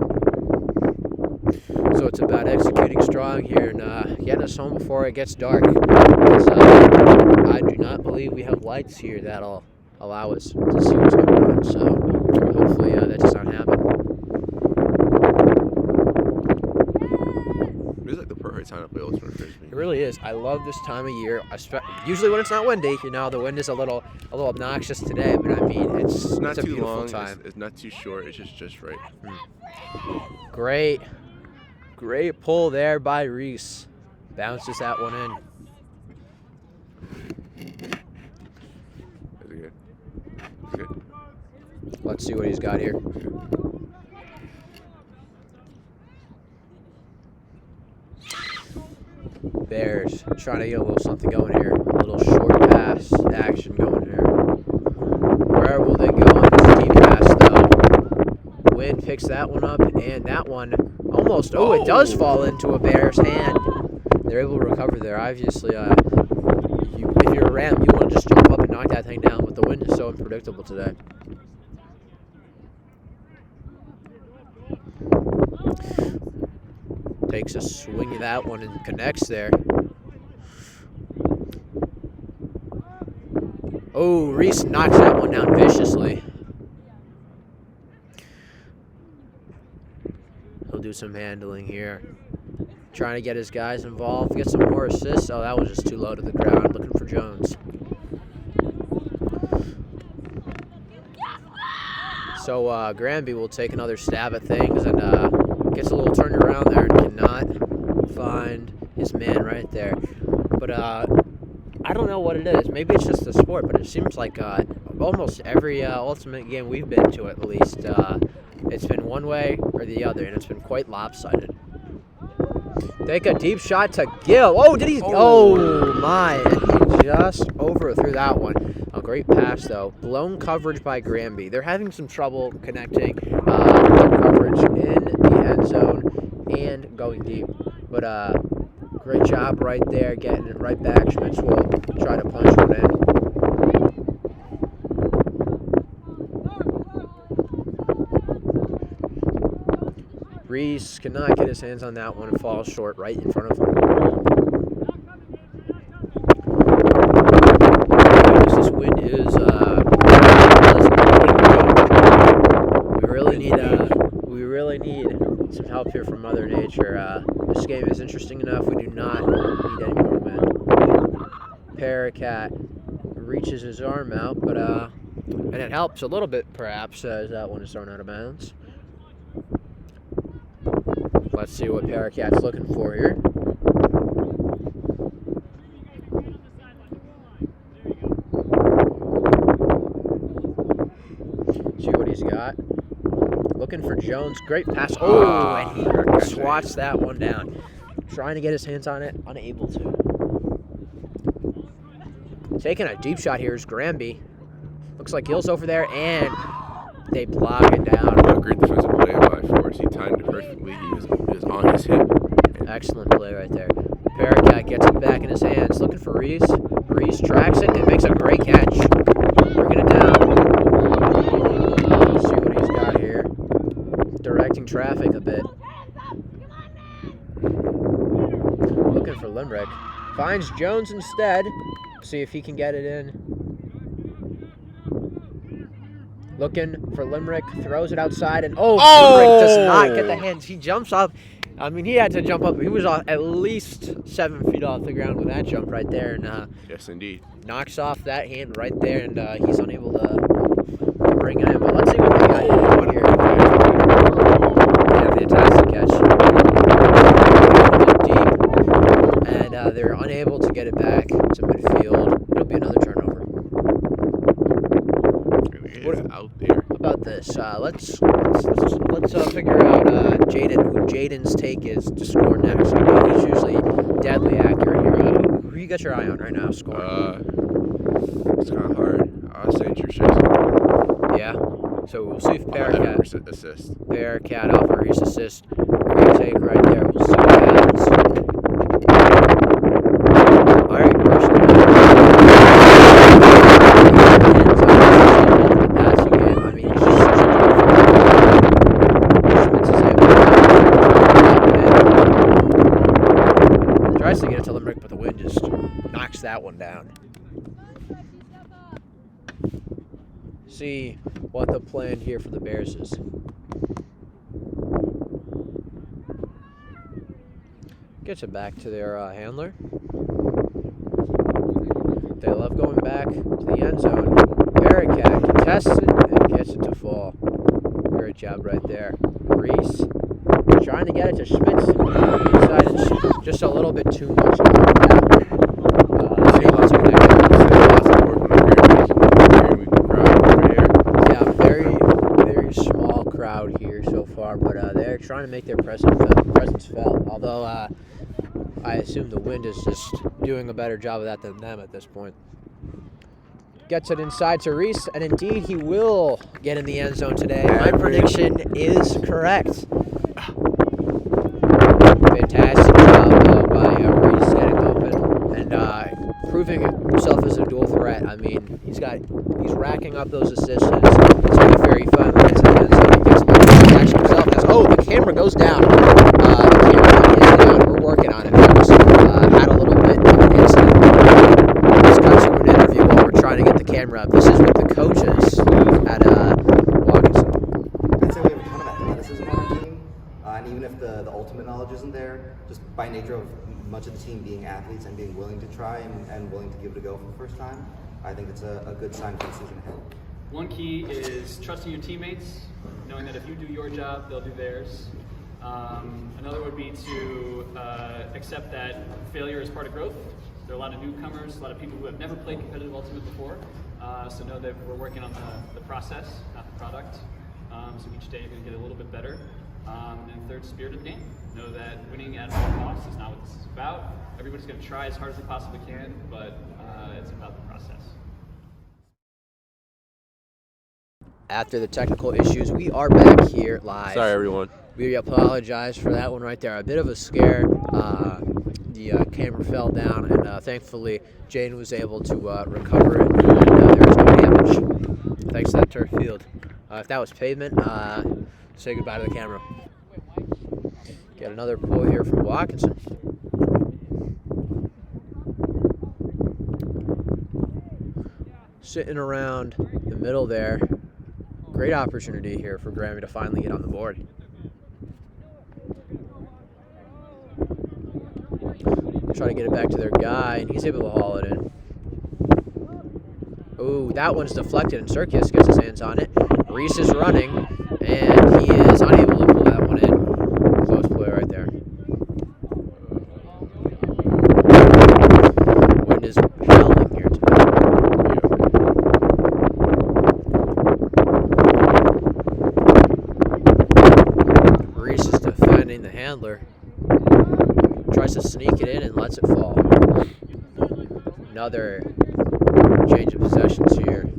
So it's about executing strong here and getting us home before it gets dark. Because, I do not believe we have lights here that'll allow us to see what's going on. So hopefully that does not happen. This is like the perfect time to play ultimate frisbee. It really is. I love this time of year. Usually when it's not windy, the wind is a little obnoxious today, but I mean it's not a too beautiful long. time. It's not too short. It's just right. Great pull there by Reese. Bounces that one in. Is it good? Let's see what he's got here. Bears trying to get a little something going here. A little short pass action going here. Where will they go on this deep pass, though? Wind picks that one up, and that one almost. Oh, it does fall into a Bear's hand. They're able to recover there. Obviously, if you're a Ram, you want to just jump up and knock that thing down, but the wind is so unpredictable today. Takes a swing of that one and connects there. Oh, Reese knocks that one down viciously. He'll do some handling here. Trying to get his guys involved, get some more assists. Oh, that was just too low to the ground, looking for Jones. So Granby will take another stab at things and gets a little turned around there and cannot find his man right there. But I don't know what it is. Maybe it's just the sport, but it seems like almost every Ultimate game we've been to, at least, it's been one way or the other, and it's been quite lopsided. Take a deep shot to Gill. Oh, did he? Oh, my. And he just overthrew that one. A great pass, though. Blown coverage by Granby. They're having some trouble connecting coverage in the end zone and going deep. But great job right there, getting it right back. Schmitz will try to punch one in. Reese cannot get his hands on that one and falls short right in front of him. This wind is we really need some help here from Mother Nature. This game is interesting enough. We do not need any more wind. Paracat reaches his arm out, but and it helps a little bit perhaps as that one is thrown out of bounds. Let's see what Paracat's looking for here. See what he's got. Looking for Jones. Great pass. Oh, and he swats that one down. Trying to get his hands on it. Unable to. Taking a deep shot here is Granby. Looks like Gill's over there, and they block it down. A great defensive play by Forrest. He timed it perfectly. He was on his hip. Excellent play right there. Paracat gets it back in his hands, looking for Reese. Reese tracks it and makes a great catch. Bringing it down. Let's see what he's got here. Directing traffic a bit. Looking for Limerick. Finds Jones instead. See if he can get it in. Looking for Limerick, throws it outside, and Limerick does not get the hands. He jumps up. I mean, he had to jump up. He was at least 7 feet off the ground with that jump right there, and yes, indeed, knocks off that hand right there, and he's unable to bring it in. But let's see what they got here. Yeah, fantastic catch. Deep, and they're unable to get it back to midfield. It'll be another turnover. What is out there? About this, let's let's figure out who Jaden's take is to score next. I mean, he's usually deadly accurate here. Who you got your eye on right now scoring? It's kind of hard. I'll say Trisha's. Yeah. So we'll see if Bearcat assist. Bearcat off a Reese assist. Great take right there. We'll see what happens. All right, push passing it. I mean, he's just such a Schmitz is able to tries to get it to Limerick, but the wind just knocks that one down. See what the plan here for the Bears is. Gets it back to their handler. They love going back to the end zone. Bearcat contests it and gets it to fall. Great job right there. Reese trying to get it to Schmitz. Decided just a little bit too much. Crowd here so far, but they're trying to make their presence felt. Although I assume the wind is just doing a better job of that than them at this point. Gets it inside to Reese, and indeed he will get in the end zone today. My prediction is correct. Fantastic job by Reese getting open and proving himself as a dual threat. I mean, he's racking up those assists. It's going to be very fun. Gets in the end zone. He gets a little action himself. The camera goes down. The camera is down. We're working on it. Had a little bit of an incident. Let's cut to an interview while we're trying to get the camera up. This is with the coaches at Watkinson. I'd say we have a ton of athleticism on our team, and even if the ultimate knowledge isn't there, just by nature of much of the team being athletes and being willing to try and willing to give it a go for the first time, I think it's a good sign for the season ahead. One key is trusting your teammates, knowing that if you do your job, they'll do theirs. Another would be to accept that failure is part of growth. There are a lot of newcomers, a lot of people who have never played competitive ultimate before, so know that we're working on the process, not the product. So each day you're going to get a little bit better. And third, spirit of the game. Know that winning at all costs is not what this is about. Everybody's going to try as hard as they possibly can, but it's about the process. After the technical issues, we are back here live. Sorry, everyone. We apologize for that one right there. A bit of a scare. The camera fell down, and thankfully, Jane was able to recover it, and there was no damage. Thanks to that turf field. If that was pavement, say goodbye to the camera. Get another pull here from Watkinson. Sitting around the middle there. Great opportunity here for Granby to finally get on the board. Try to get it back to their guy, and he's able to haul it in. Ooh, that one's deflected, and Serkius gets his hands on it. Reese is running, and he is unable to pull that one in. Close play right there. Wind is howling here today. Reese is defending the handler. Tries to sneak it in and lets it fall. Another change of possessions here.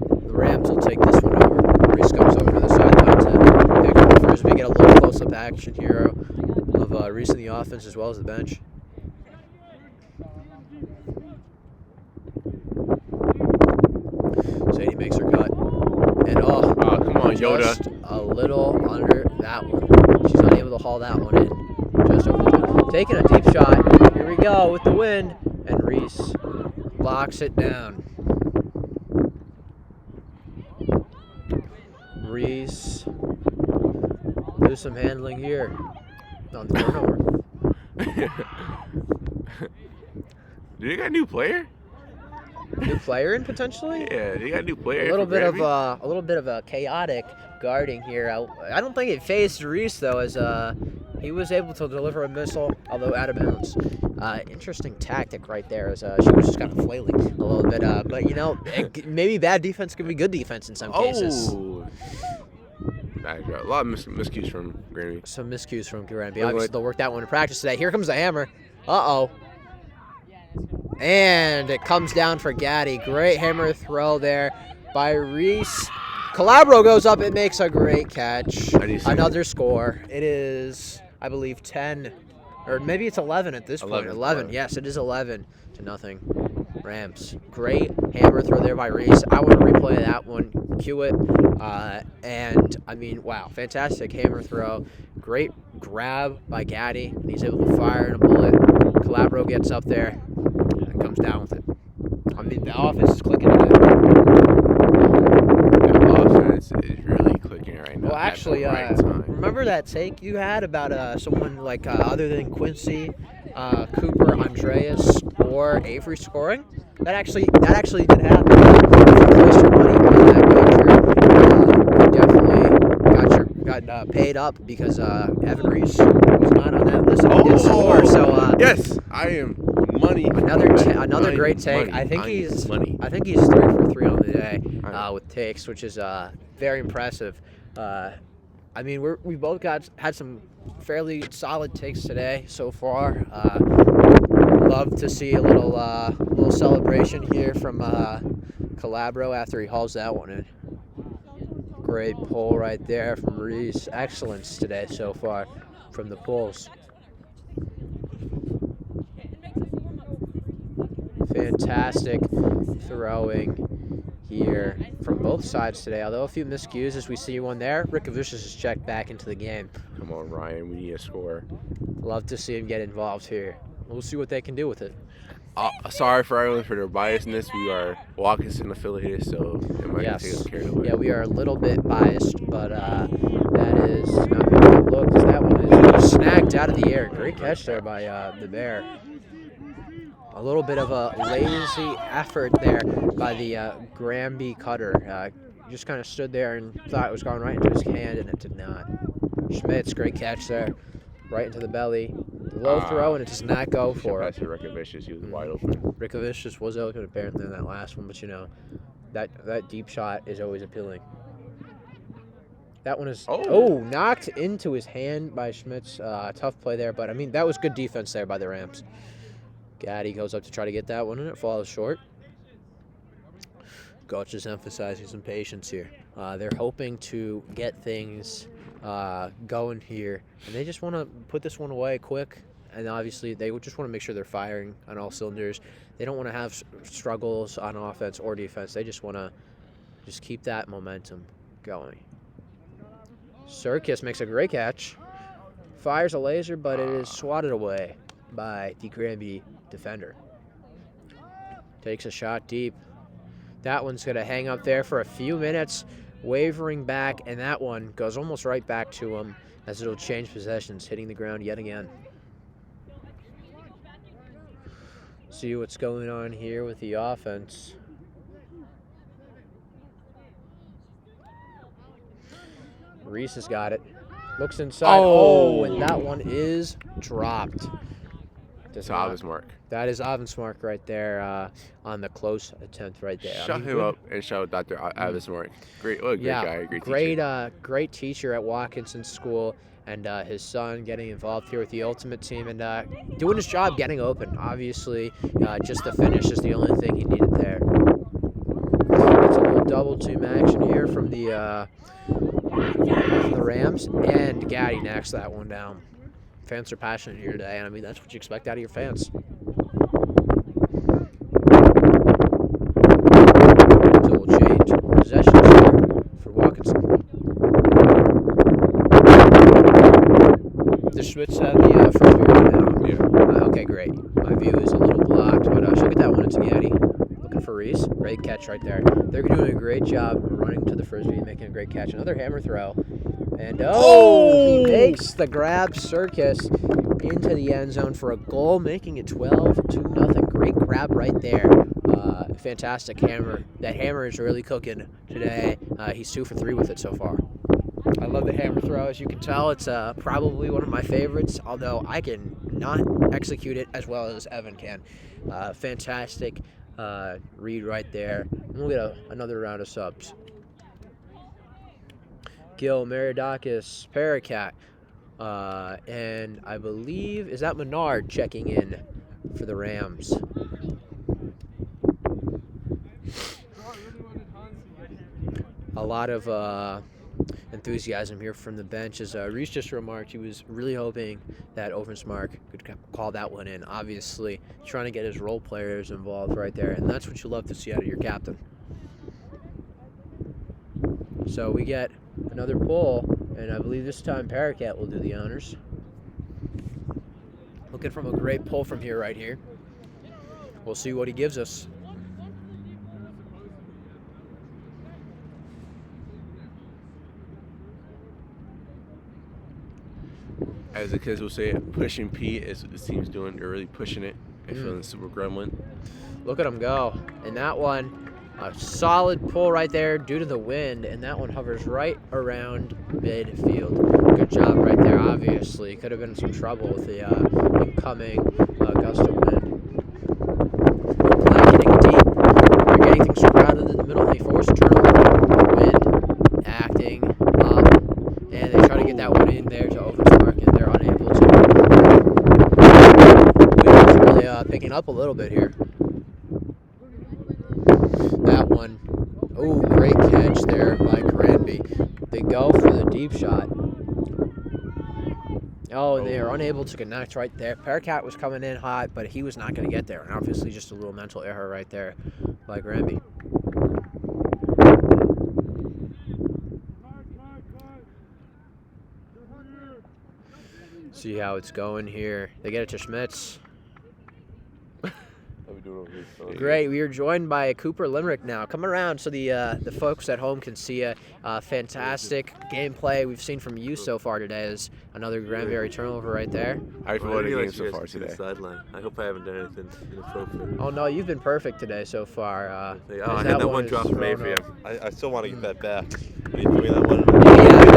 The Rams will take this one over. Reese comes over to the sideline to pick up Frisbee. Get a little close-up action here of Reese in the offense as well as the bench. Sadie makes her cut. And come on, Yoda. Just a little under that one. She's unable to haul that one in. Just over the top. Taking a deep shot. Here we go with the wind. And Reese locks it down. Reese. Do some handling here on the turnover. Do you got a new player? New player in potentially? Yeah, you got a new player. A little bit of a chaotic guarding here. I don't think it phased Reese though, as he was able to deliver a missile, although out of bounds. Interesting tactic right there, as she was just kind of flailing a little bit. But you know, maybe bad defense could be good defense in some cases. Oh, A lot of miscues from Granby. Some miscues from Granby. Look Obviously, like- they'll work that one in practice today. Here comes the hammer. Uh-oh. And it comes down for Gaddy. Great hammer throw there by Reese. Calabro goes up. It makes a great catch. Another score. It is, I believe, 10. Or maybe it's 11 at this point. 11. Yes, it is 11-0. Rams. Great hammer throw there by Reese. I want to replay that one. Cue it. And, I mean, wow. Fantastic hammer throw. Great grab by Gaddy. And he's able to fire in a bullet. Calabro gets up there and comes down with it. I mean, the offense is clicking today. The offense is really clicking right now. Well, actually, at the right time. remember that take you had about someone like other than Quincy, Cooper, Andreas, or Avery scoring? That actually did happen. If you placed your money on that wager, you definitely got paid up because Evan Reese was not on that list and he did score. So yes, I am money. another great take. Money. I think he's money. 3 for 3 on the day with takes, which is very impressive. I mean, we both had some fairly solid takes today so far. Love to see a little celebration here from Calabro after he hauls that one in. Great pull right there from Reese. Excellence today so far from the pulls. Fantastic throwing here from both sides today. Although a few miscues as we see one there. Rickovicius is checked back into the game. Come on, Ryan. We need a score. Love to see him get involved here. We'll see what they can do with it. Sorry for everyone for their biasness. We are Watkinson affiliated, so it might take us carried away. Yeah, we are a little bit biased, but that is not going to look as that one is snagged out of the air. Great catch there by the Bear. A little bit of a lazy effort there by the Granby cutter. Just kind of stood there and thought it was going right into his hand, and it did not. Schmitz, great catch there. Right into the belly. The low throw, and it does not go for it. Rickovicius, he was wide open. Rickovicius was open apparently in that last one, but you know, that deep shot is always appealing. That one is knocked into his hand by Schmitz. Tough play there, but I mean that was good defense there by the Rams. Gaddy goes up to try to get that one, and it falls short. Coach is emphasizing some patience here. They're hoping to get things going here, and they just want to put this one away quick. And obviously, they just want to make sure they're firing on all cylinders. They don't want to have struggles on offense or defense. They just want to just keep that momentum going. Circus makes a great catch. Fires a laser, but it is swatted away by the Granby defender. Takes a shot deep. That one's going to hang up there for a few minutes, wavering back, and that one goes almost right back to him as it'll change possessions, hitting the ground yet again. See what's going on here with the offense. Reese has got it. Looks inside. And that one is dropped. That's Avensmark. That is Avensmark right there on the close attempt right there. Shut him up and shout Dr. Avensmark. Great guy, great teacher. Great teacher at Watkinson School, and his son getting involved here with the Ultimate Team and doing his job, getting open. Obviously, just the finish is the only thing he needed there. It's a little double team action here from the Rams, and Gaddy knocks that one down. Fans are passionate here today, and I mean, that's what you expect out of your fans. So we'll change possessions here for Watkinson. Does Schmitz have the Frisbee right now? Yeah. Okay, great. My view is a little blocked, but she'll get that one into Gaddy. Looking for Reese. Great catch right there. They're doing a great job running to the Frisbee and making a great catch. Another hammer throw. And he makes the grab. Circus into the end zone for a goal, making it 12-0. Great grab right there. Fantastic hammer. That hammer is really cooking today. He's 2 for 3 with it so far. I love the hammer throw. As you can tell, it's probably one of my favorites, although I can not execute it as well as Evan can. Fantastic read right there. And we'll get another round of subs. Gil, Meridakis, Paracat, and I believe, is that Menard checking in for the Rams? A lot of enthusiasm here from the bench, as Reese just remarked he was really hoping that Oversmark could call that one in. Obviously, trying to get his role players involved right there, and that's what you love to see out of your captain. So we get another pull, and I believe this time Paracat will do the honors. Looking from a great pull from here, right here. We'll see what he gives us. As the kids will say, pushing P is what this team's doing. They're really pushing it and feeling super gremlin. Look at him go. And that one, a solid pull right there due to the wind, and that one hovers right around midfield. Good job right there, obviously. Could have been some trouble with the incoming gust of wind. Play getting deep. They're getting things crowded in the middle. They force a turnover. Wind acting up, and they try to get that one in there to Oversmark, and they're unable to. Wind is really picking up a little bit here. That one, oh, great catch there by Granby. They go for the deep shot. Oh, they are unable to connect right there. Paracat was coming in hot, but he was not going to get there. And obviously just a little mental error right there by Granby. See how it's going here. They get it to Schmitz. Great. We are joined by Cooper Limerick now. Come around so the folks at home can see a fantastic gameplay we've seen from you so far today. Is another Granbury turnover right there. How you feel about the game so far today? Sideline. I hope I haven't done anything inappropriate. Oh no, you've been perfect today so far. I had that one drop from Avery. I still want to get that back. Can you give me that one? Yeah, I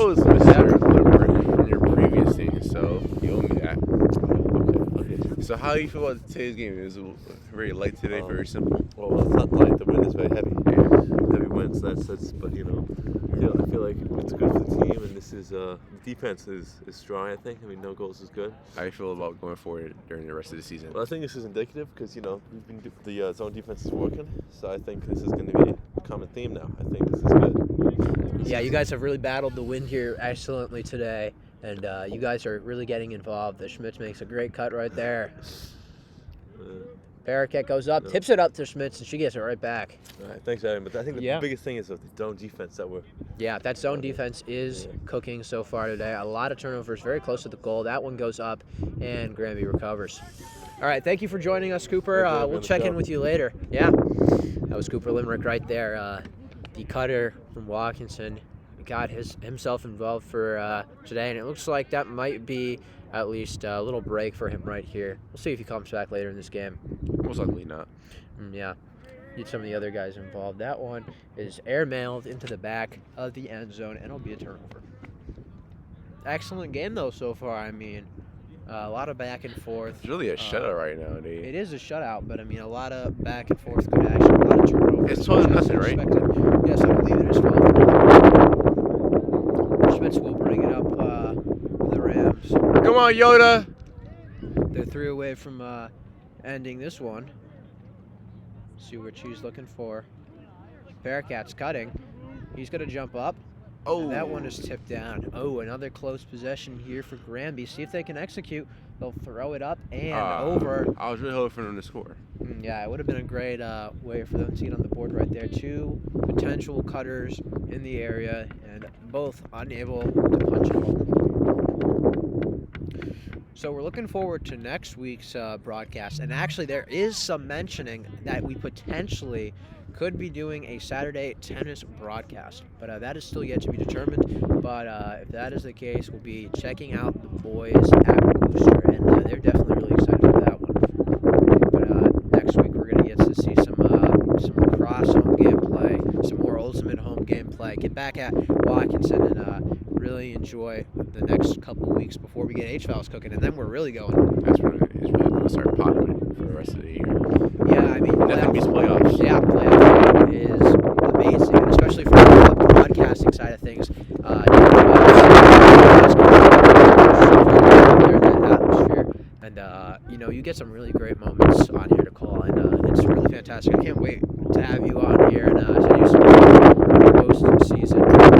was Mr. Limerick in your previous team, so you owe me that. Okay. So how do you feel about today's game? It was very light today, very simple. Well, it's not light. The wind is very heavy. Heavy winds. That's. But I feel like it's good for the team, and this is the defense is strong. I think. I mean, no goals is good. How do you feel about going forward during the rest of the season? Well, I think this is indicative because the zone defense is working. So I think this is going to be a common theme now. I think this is good. Yeah, you guys have really battled the wind here excellently today, and you guys are really getting involved. The Schmitz makes a great cut right there. Paracat goes up, tips it up to Schmitz, and she gets it right back. All right, thanks, Adam. But I think the biggest thing is the zone defense that we're. Yeah, that zone defense is cooking so far today. A lot of turnovers, very close to the goal. That one goes up, and Granby recovers. All right, thank you for joining us, Cooper. We'll check in with you later. Yeah, that was Cooper Limerick right there. The cutter from Watkinson got himself involved for today, and it looks like that might be at least a little break for him right here. We'll see if he comes back later in this game. Most likely not. Yeah. Need some of the other guys involved. That one is airmailed into the back of the end zone, and it'll be a turnover. Excellent game, though, so far. I mean, a lot of back and forth. It's really a shutout right now, dude. It is a shutout, but, I mean, a lot of back and forth good action, a lot of turnovers. It's 12-0, right? Yes, I believe it is 12-0. Schmitz will bring it up for the Rams. Come on, Yoda! They're 3 away from ending this one. See what she's looking for. Bearcat's cutting. He's going to jump up. Oh, that one is tipped down. Oh, another close possession here for Granby. See if they can execute. They'll throw it up and over. I was really hoping for them to score. Yeah, it would have been a great way for them to get on the board right there. 2 potential cutters in the area, and both unable to punch it home. So we're looking forward to next week's broadcast. And actually, there is some mentioning that we potentially could be doing a Saturday tennis broadcast. But that is still yet to be determined. But if that is the case, we'll be checking out the boys at Booster. And they're definitely really excited for that one. But next week, we're going to get to see some lacrosse home gameplay, some more ultimate home gameplay. Get back at Watkinson and really enjoy the next couple of weeks before we get H-Files cooking, and then we're really going. It's really going to start popping for the rest of the year. Yeah, I mean, nothing beats playoffs. Yeah, playoffs is amazing, and especially for the broadcast passing side of things. And you get some really great moments on here to call, and it's really fantastic. I can't wait to have you on here and to do some post-season. Back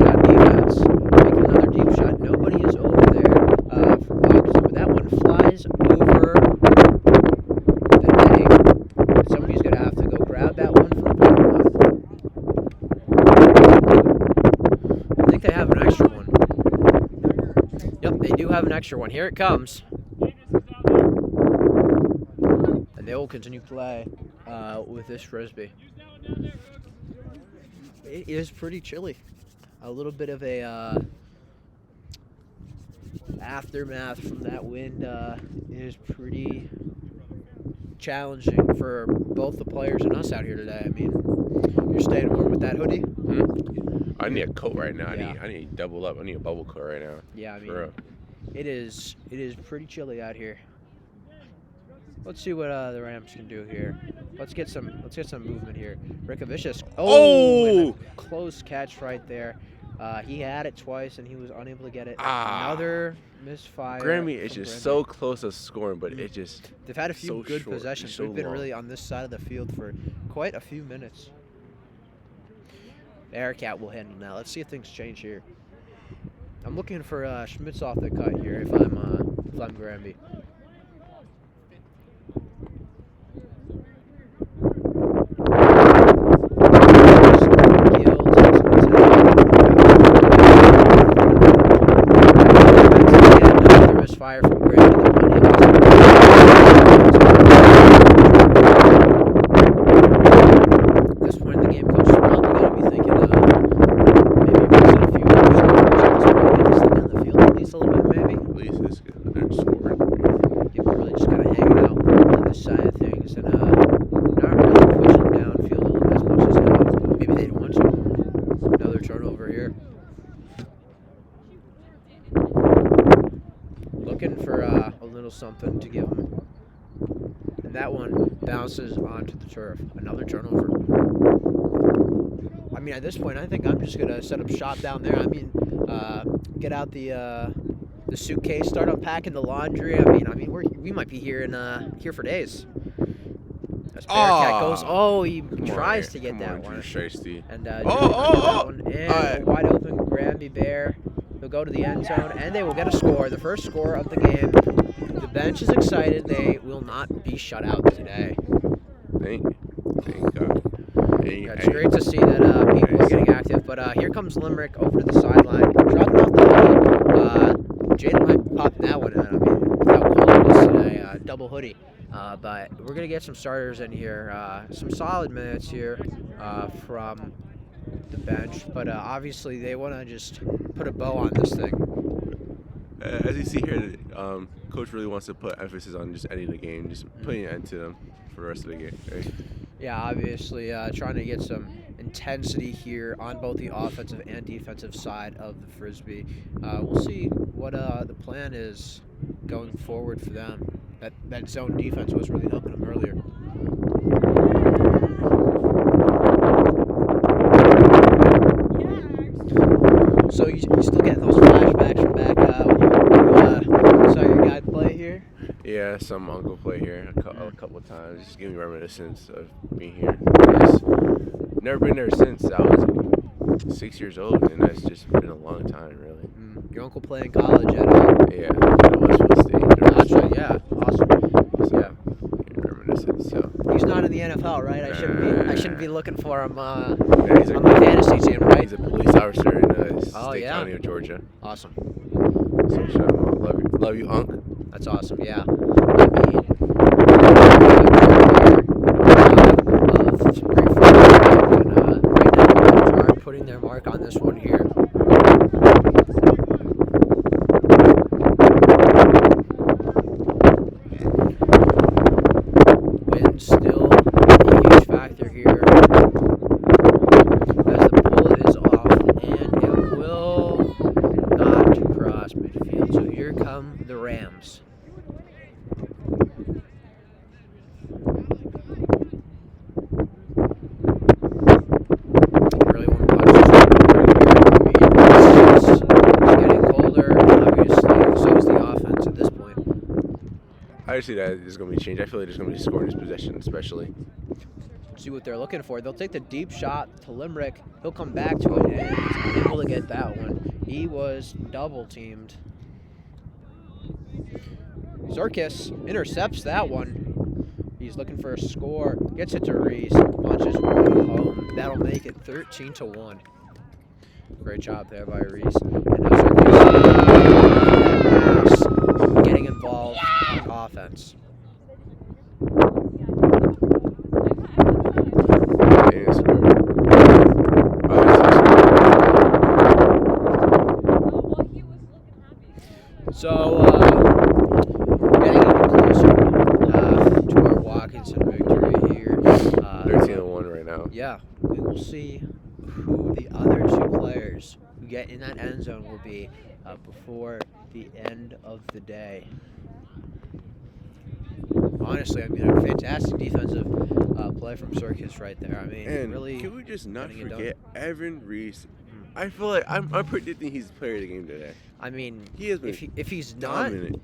on defense, make another deep shot. Nobody is over there for Watkinson, but that one flies over the netting. Somebody's gonna have to go grab that one from the bottom. I think they have an extra one. Yep, they do have an extra one. Here it comes. And they will continue play with this Frisbee. It is pretty chilly. A little bit of a aftermath from that wind is pretty challenging for both the players and us out here today. I mean, you're staying warm with that hoodie? I need a coat right now. Yeah. I need to double up. I need a bubble coat right now. Yeah, I mean, For real. it is pretty chilly out here. Let's see what the Rams can do here. Let's get some movement here. Rickovicius. Oh! Close catch right there. He had it twice and he was unable to get it. Ah. Another misfire. Granby is from just Granby. so close to scoring, but it just They've had a few so good short, possessions. so We've been long. really on this side of the field for quite a few minutes. Aircat will handle now. Let's see if things change here. I'm looking for Schmitz off the cut here if I'm Granby. Another misfire from Granby. At this point in the game, coach is probably going to be thinking maybe mixing a few other starters at this point. They can stay down the field at least a little bit, maybe. at least it's good. They're scoring. Yeah, we're really just kind of hanging out on this side of things and not really pushing downfield as much as maybe they'd want to. Another turnover here. Looking for a little something to give them. And that one bounces onto the turf. Another turnover. I mean, at this point, I think I'm just going to set up shop down there. I mean, get out the suitcase, start unpacking the laundry. I mean, we might be here here for days. As Bearcat goes, he tries to get that one. Shiesty. And that one in, a wide open Granby Bear. They'll go to the end zone, and they will get a score, the first score of the game. The bench is excited. They will not be shut out today. Thank God. It's great to see that people are getting active. But here comes Limerick over to the sideline, dropping off the hoodie. Jaden might pop that one in. I mean, how cold it is today. Double hoodie. But we're going to get some starters in here. Some solid minutes here from the bench. But obviously they want to just put a bow on this thing. As you see here, coach really wants to put emphasis on just ending the game, just putting an end to them for the rest of the game. Right? Yeah, obviously trying to get some intensity here on both the offensive and defensive side of the Frisbee. We'll see what the plan is going forward for them. That zone defense was really helping them earlier. So you still getting those flashbacks from back when you saw your guy play here? Yeah, some uncle play here a couple of times. Just give me reminiscence of being here. Just never been there since I was 6 years old, and that's just been a long time, really. Your uncle playing college at Yeah, Westwood State. Gotcha, yeah, awesome. So, Yeah. Reminiscence. So He's not in the NFL, right? I shouldn't be looking for him yeah, he's on my fantasy team, right? He's a police officer in State yeah. County of Georgia. Awesome. So shout out. Love you, Unc. That's awesome. Yeah. I mean, some great fun. And right now, the Rams are putting their mark on this one here. Wind still a huge factor here. As the pull is off, and it will not cross midfield. So here come the Rams. obviously that is going to be changed. I feel like there's going to be scoring this possession, especially. See what they're looking for. They'll take the deep shot to Limerick. He'll come back to it, and he's unable to get that one. He was double teamed. Circus intercepts that one. He's looking for a score. Gets it to Reese. Punches one home. That'll make it 13-1. Great job there by Reese. And now Circus getting involved on offense. So, we're getting even closer to our Watkinson victory here. 13-1 right now. Yeah, we will see who the other two players who get in that end zone will be before the end of the day. Honestly, I mean, a fantastic defensive play from Circus right there. I mean, And really. can we just not getting it forget Evan Reese? I feel like I'm predicting he's the player of the game today. I mean, He has been if he's dominant.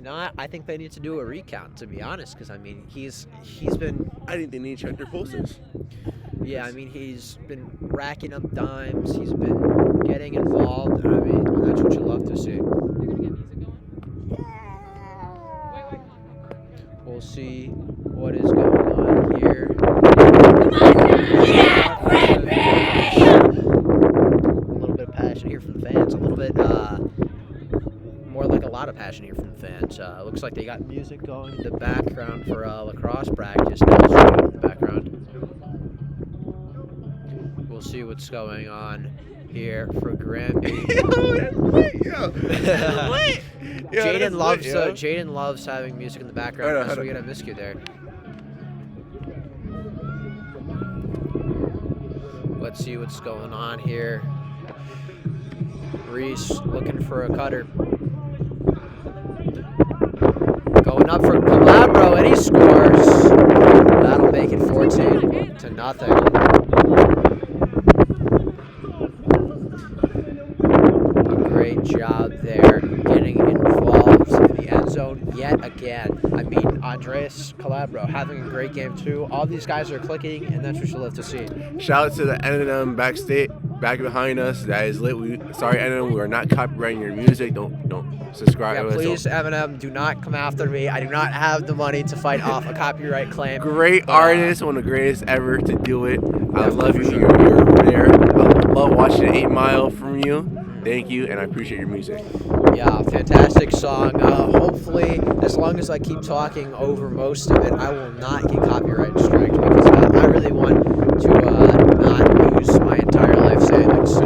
not, I think they need to do a recount. To be honest, because I mean, he's been. I think they need to check their pulses. Yeah, I mean, he's been racking up dimes. He's been getting involved. I mean, that's what you love to see. We'll see what is going on here. A little bit of passion here from the fans. A little bit more like a lot of passion here from the fans. Looks like they got music going in the background for lacrosse practice. Now it's going in the background. We'll see what's going on here for Granby. Jaden loves having music in the background. So we got a miscue there. Let's see what's going on here. Reese looking for a cutter. Going up for Calabro, and he scores. That'll make it 14-0. A great job there, getting involved in the end zone yet again. I mean, Andres Calabro having a great game too. All these guys are clicking, and that's what you love to see. Shout out to the N&M back behind us. That is lit. Sorry, N&M, we are not copyrighting your music. Don't subscribe. Yeah, please, Eminem, do not come after me. I do not have the money to fight off a copyright claim. Great artist, one of the greatest ever to do it. I love you. You're there. I love watching 8 Mile from you. Thank you, and I appreciate your music. Yeah, fantastic song. Hopefully, as long as I keep talking over most of it, I will not get copyright strikes because I really want to not lose my entire life savings.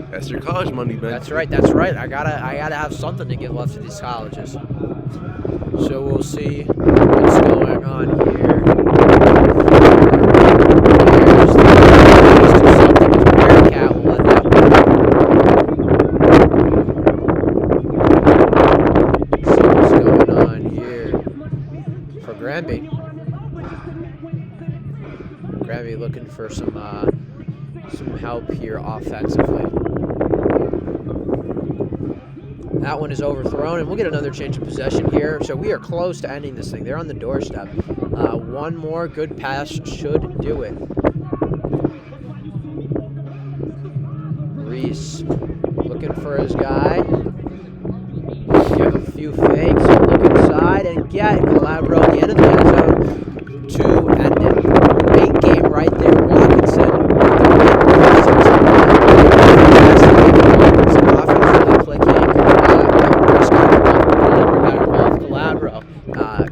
That's your college money, man. That's right. I gotta have something to give left to these colleges. So we'll see what's going on here. There's the Bearcat will let that one. See what's going on here for Granby. Granby looking for some help here offensively. That one is overthrown, and we'll get another change of possession here. So we are close to ending this thing. They're on the doorstep. One more good pass should do it. Reese looking for his guy. Give a few fakes, look inside, and get Calabro at the end of the end zone to end it. Great game right there. Watkinson. Offensively clicking. Got involved. Calabro.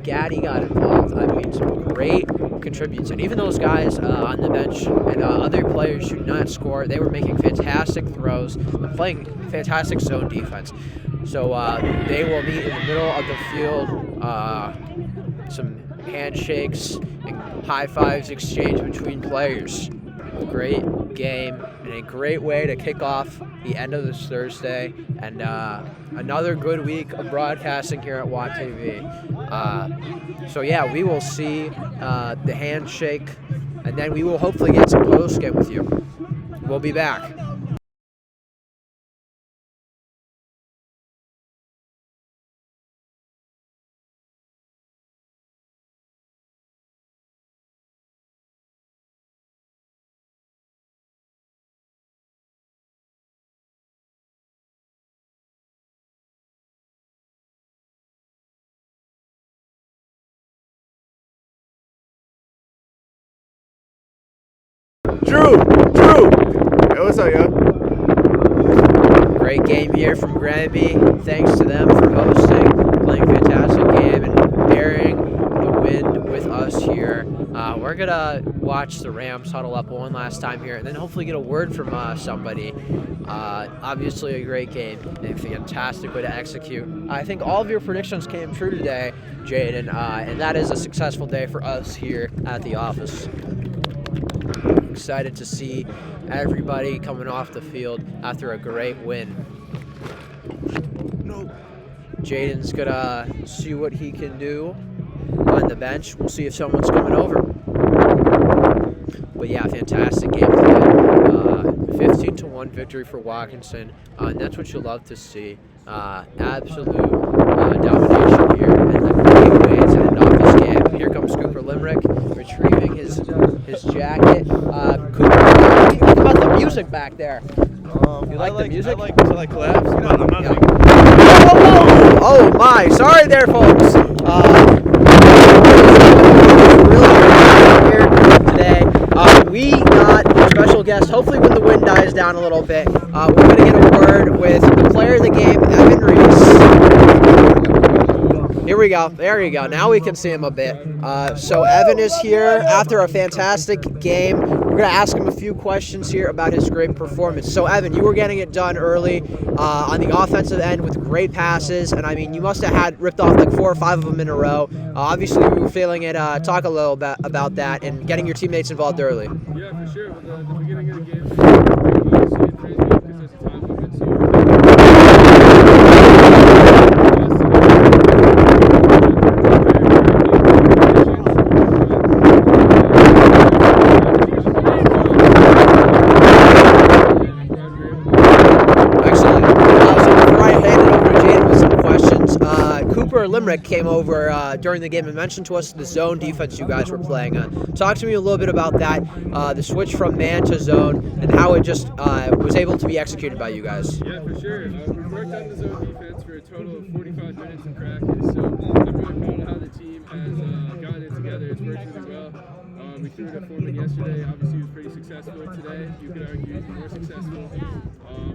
Gaddy got involved. I mean, some great contributes. And even those guys on the bench and other players who did not score, they were making fantastic throws and playing fantastic zone defense. So they will meet in the middle of the field. Some handshakes and high fives exchanged between players. Great game and a great way to kick off the end of this Thursday, and another good week of broadcasting here at Watt TV. So yeah, we will see the handshake, and then we will hopefully get some post game with you. We'll be back. Drew. Hey, what's up, yo? Great game here from Granby. Thanks to them for hosting, playing a fantastic game, and bearing the win with us here. We're going to watch the Rams huddle up one last time here and then hopefully get a word from somebody. Obviously a great game and a fantastic way to execute. I think all of your predictions came true today, Jaden, and that is a successful day for us here at the office. Excited to see everybody coming off the field after a great win. Jaden's gonna see what he can do on the bench. We'll see if someone's coming over. But yeah, fantastic game today. 15-1 victory for Watkinson, and that's what you love to see. Absolute domination here, and a great way to end off this game. Here comes Cooper Limerick, retrieving his jacket. Cooper, what do you think about the music back there? You like the music? I like collabs, but I'm not big. Oh my! Sorry there, folks. Really here today. We got a special guest. Hopefully, when the wind dies down a little bit, we're going to get a word with the player of the game, Evan Reese. Here we go. There you go. Now we can see him a bit. So Evan is here after a fantastic game. We're going to ask him a few questions here about his great performance. So Evan, you were getting it done early on the offensive end with great passes, and I mean, you must have had ripped off like 4 or 5 of them in a row. Obviously, we were feeling it. Talk a little about that and getting your teammates involved early. Yeah, for sure. The beginning of the game, obviously it Frisbee because there's a time limit to Limerick came over during the game and mentioned to us the zone defense you guys were playing. Talk to me a little bit about that, the switch from man to zone, and how it just was able to be executed by you guys. Yeah, for sure. We worked on the zone defense for a total of 45 minutes in practice, so I'm really proud of how the team has gotten it together. It's worked really well. We threw it at Foreman yesterday. Obviously, it was pretty successful today. You could argue even more successful.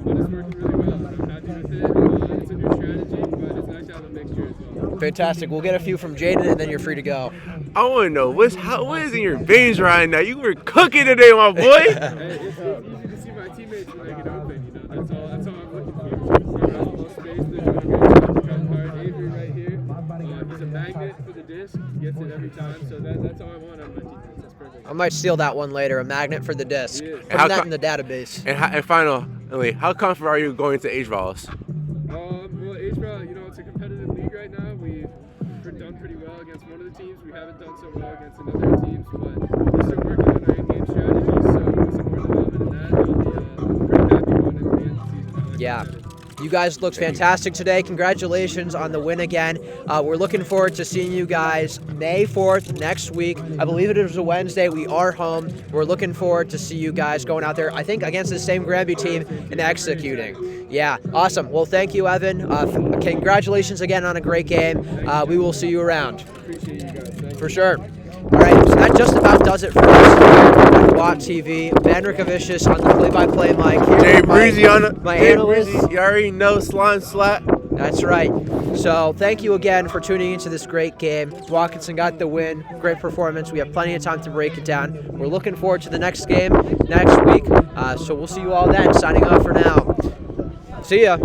But it's working really well. I'm happy with it. It's a new strategy, but it's nice to have a mixture as well. Fantastic. We'll get a few from Jaden, and then you're free to go. I want to know what is in your veins right now. You were cooking today, my boy. Hey, it's easy to see my teammates when I get open. That's all I'm looking for. Basketball space. They're doing a great job to come hard. Avery right here. He's a magnet for the disc. He gets it every time. So that's all I want out of my teammates. That's perfect. I might steal that one later. A magnet for the disc. Yeah. Put that in the database. And finally, how confident are you going to H-Vols? Well, H-Ball, it's a competitive league right now. We've done pretty well against one of the teams. We haven't done so well against another teams, but we're still working on our in-game strategies. So some more development in that. I'll be pretty happy going into the end of the season. Yeah. You guys looked fantastic today. Congratulations on the win again. We're looking forward to seeing you guys May 4th next week. I believe it is a Wednesday. We are home. We're looking forward to see you guys going out there, I think, against the same Granby team and executing. Yeah, awesome. Well, thank you, Evan. Congratulations again on a great game. We will see you around. Appreciate you guys. For sure. All right, so that just about does it for us here on Watt TV. Ben Rickovicius on the play-by-play mic here. Jay Breezy on my analyst. You already know Slime Slap. That's right. So thank you again for tuning into this great game. Watkinson got the win. Great performance. We have plenty of time to break it down. We're looking forward to the next game next week. So we'll see you all then. Signing off for now. See ya.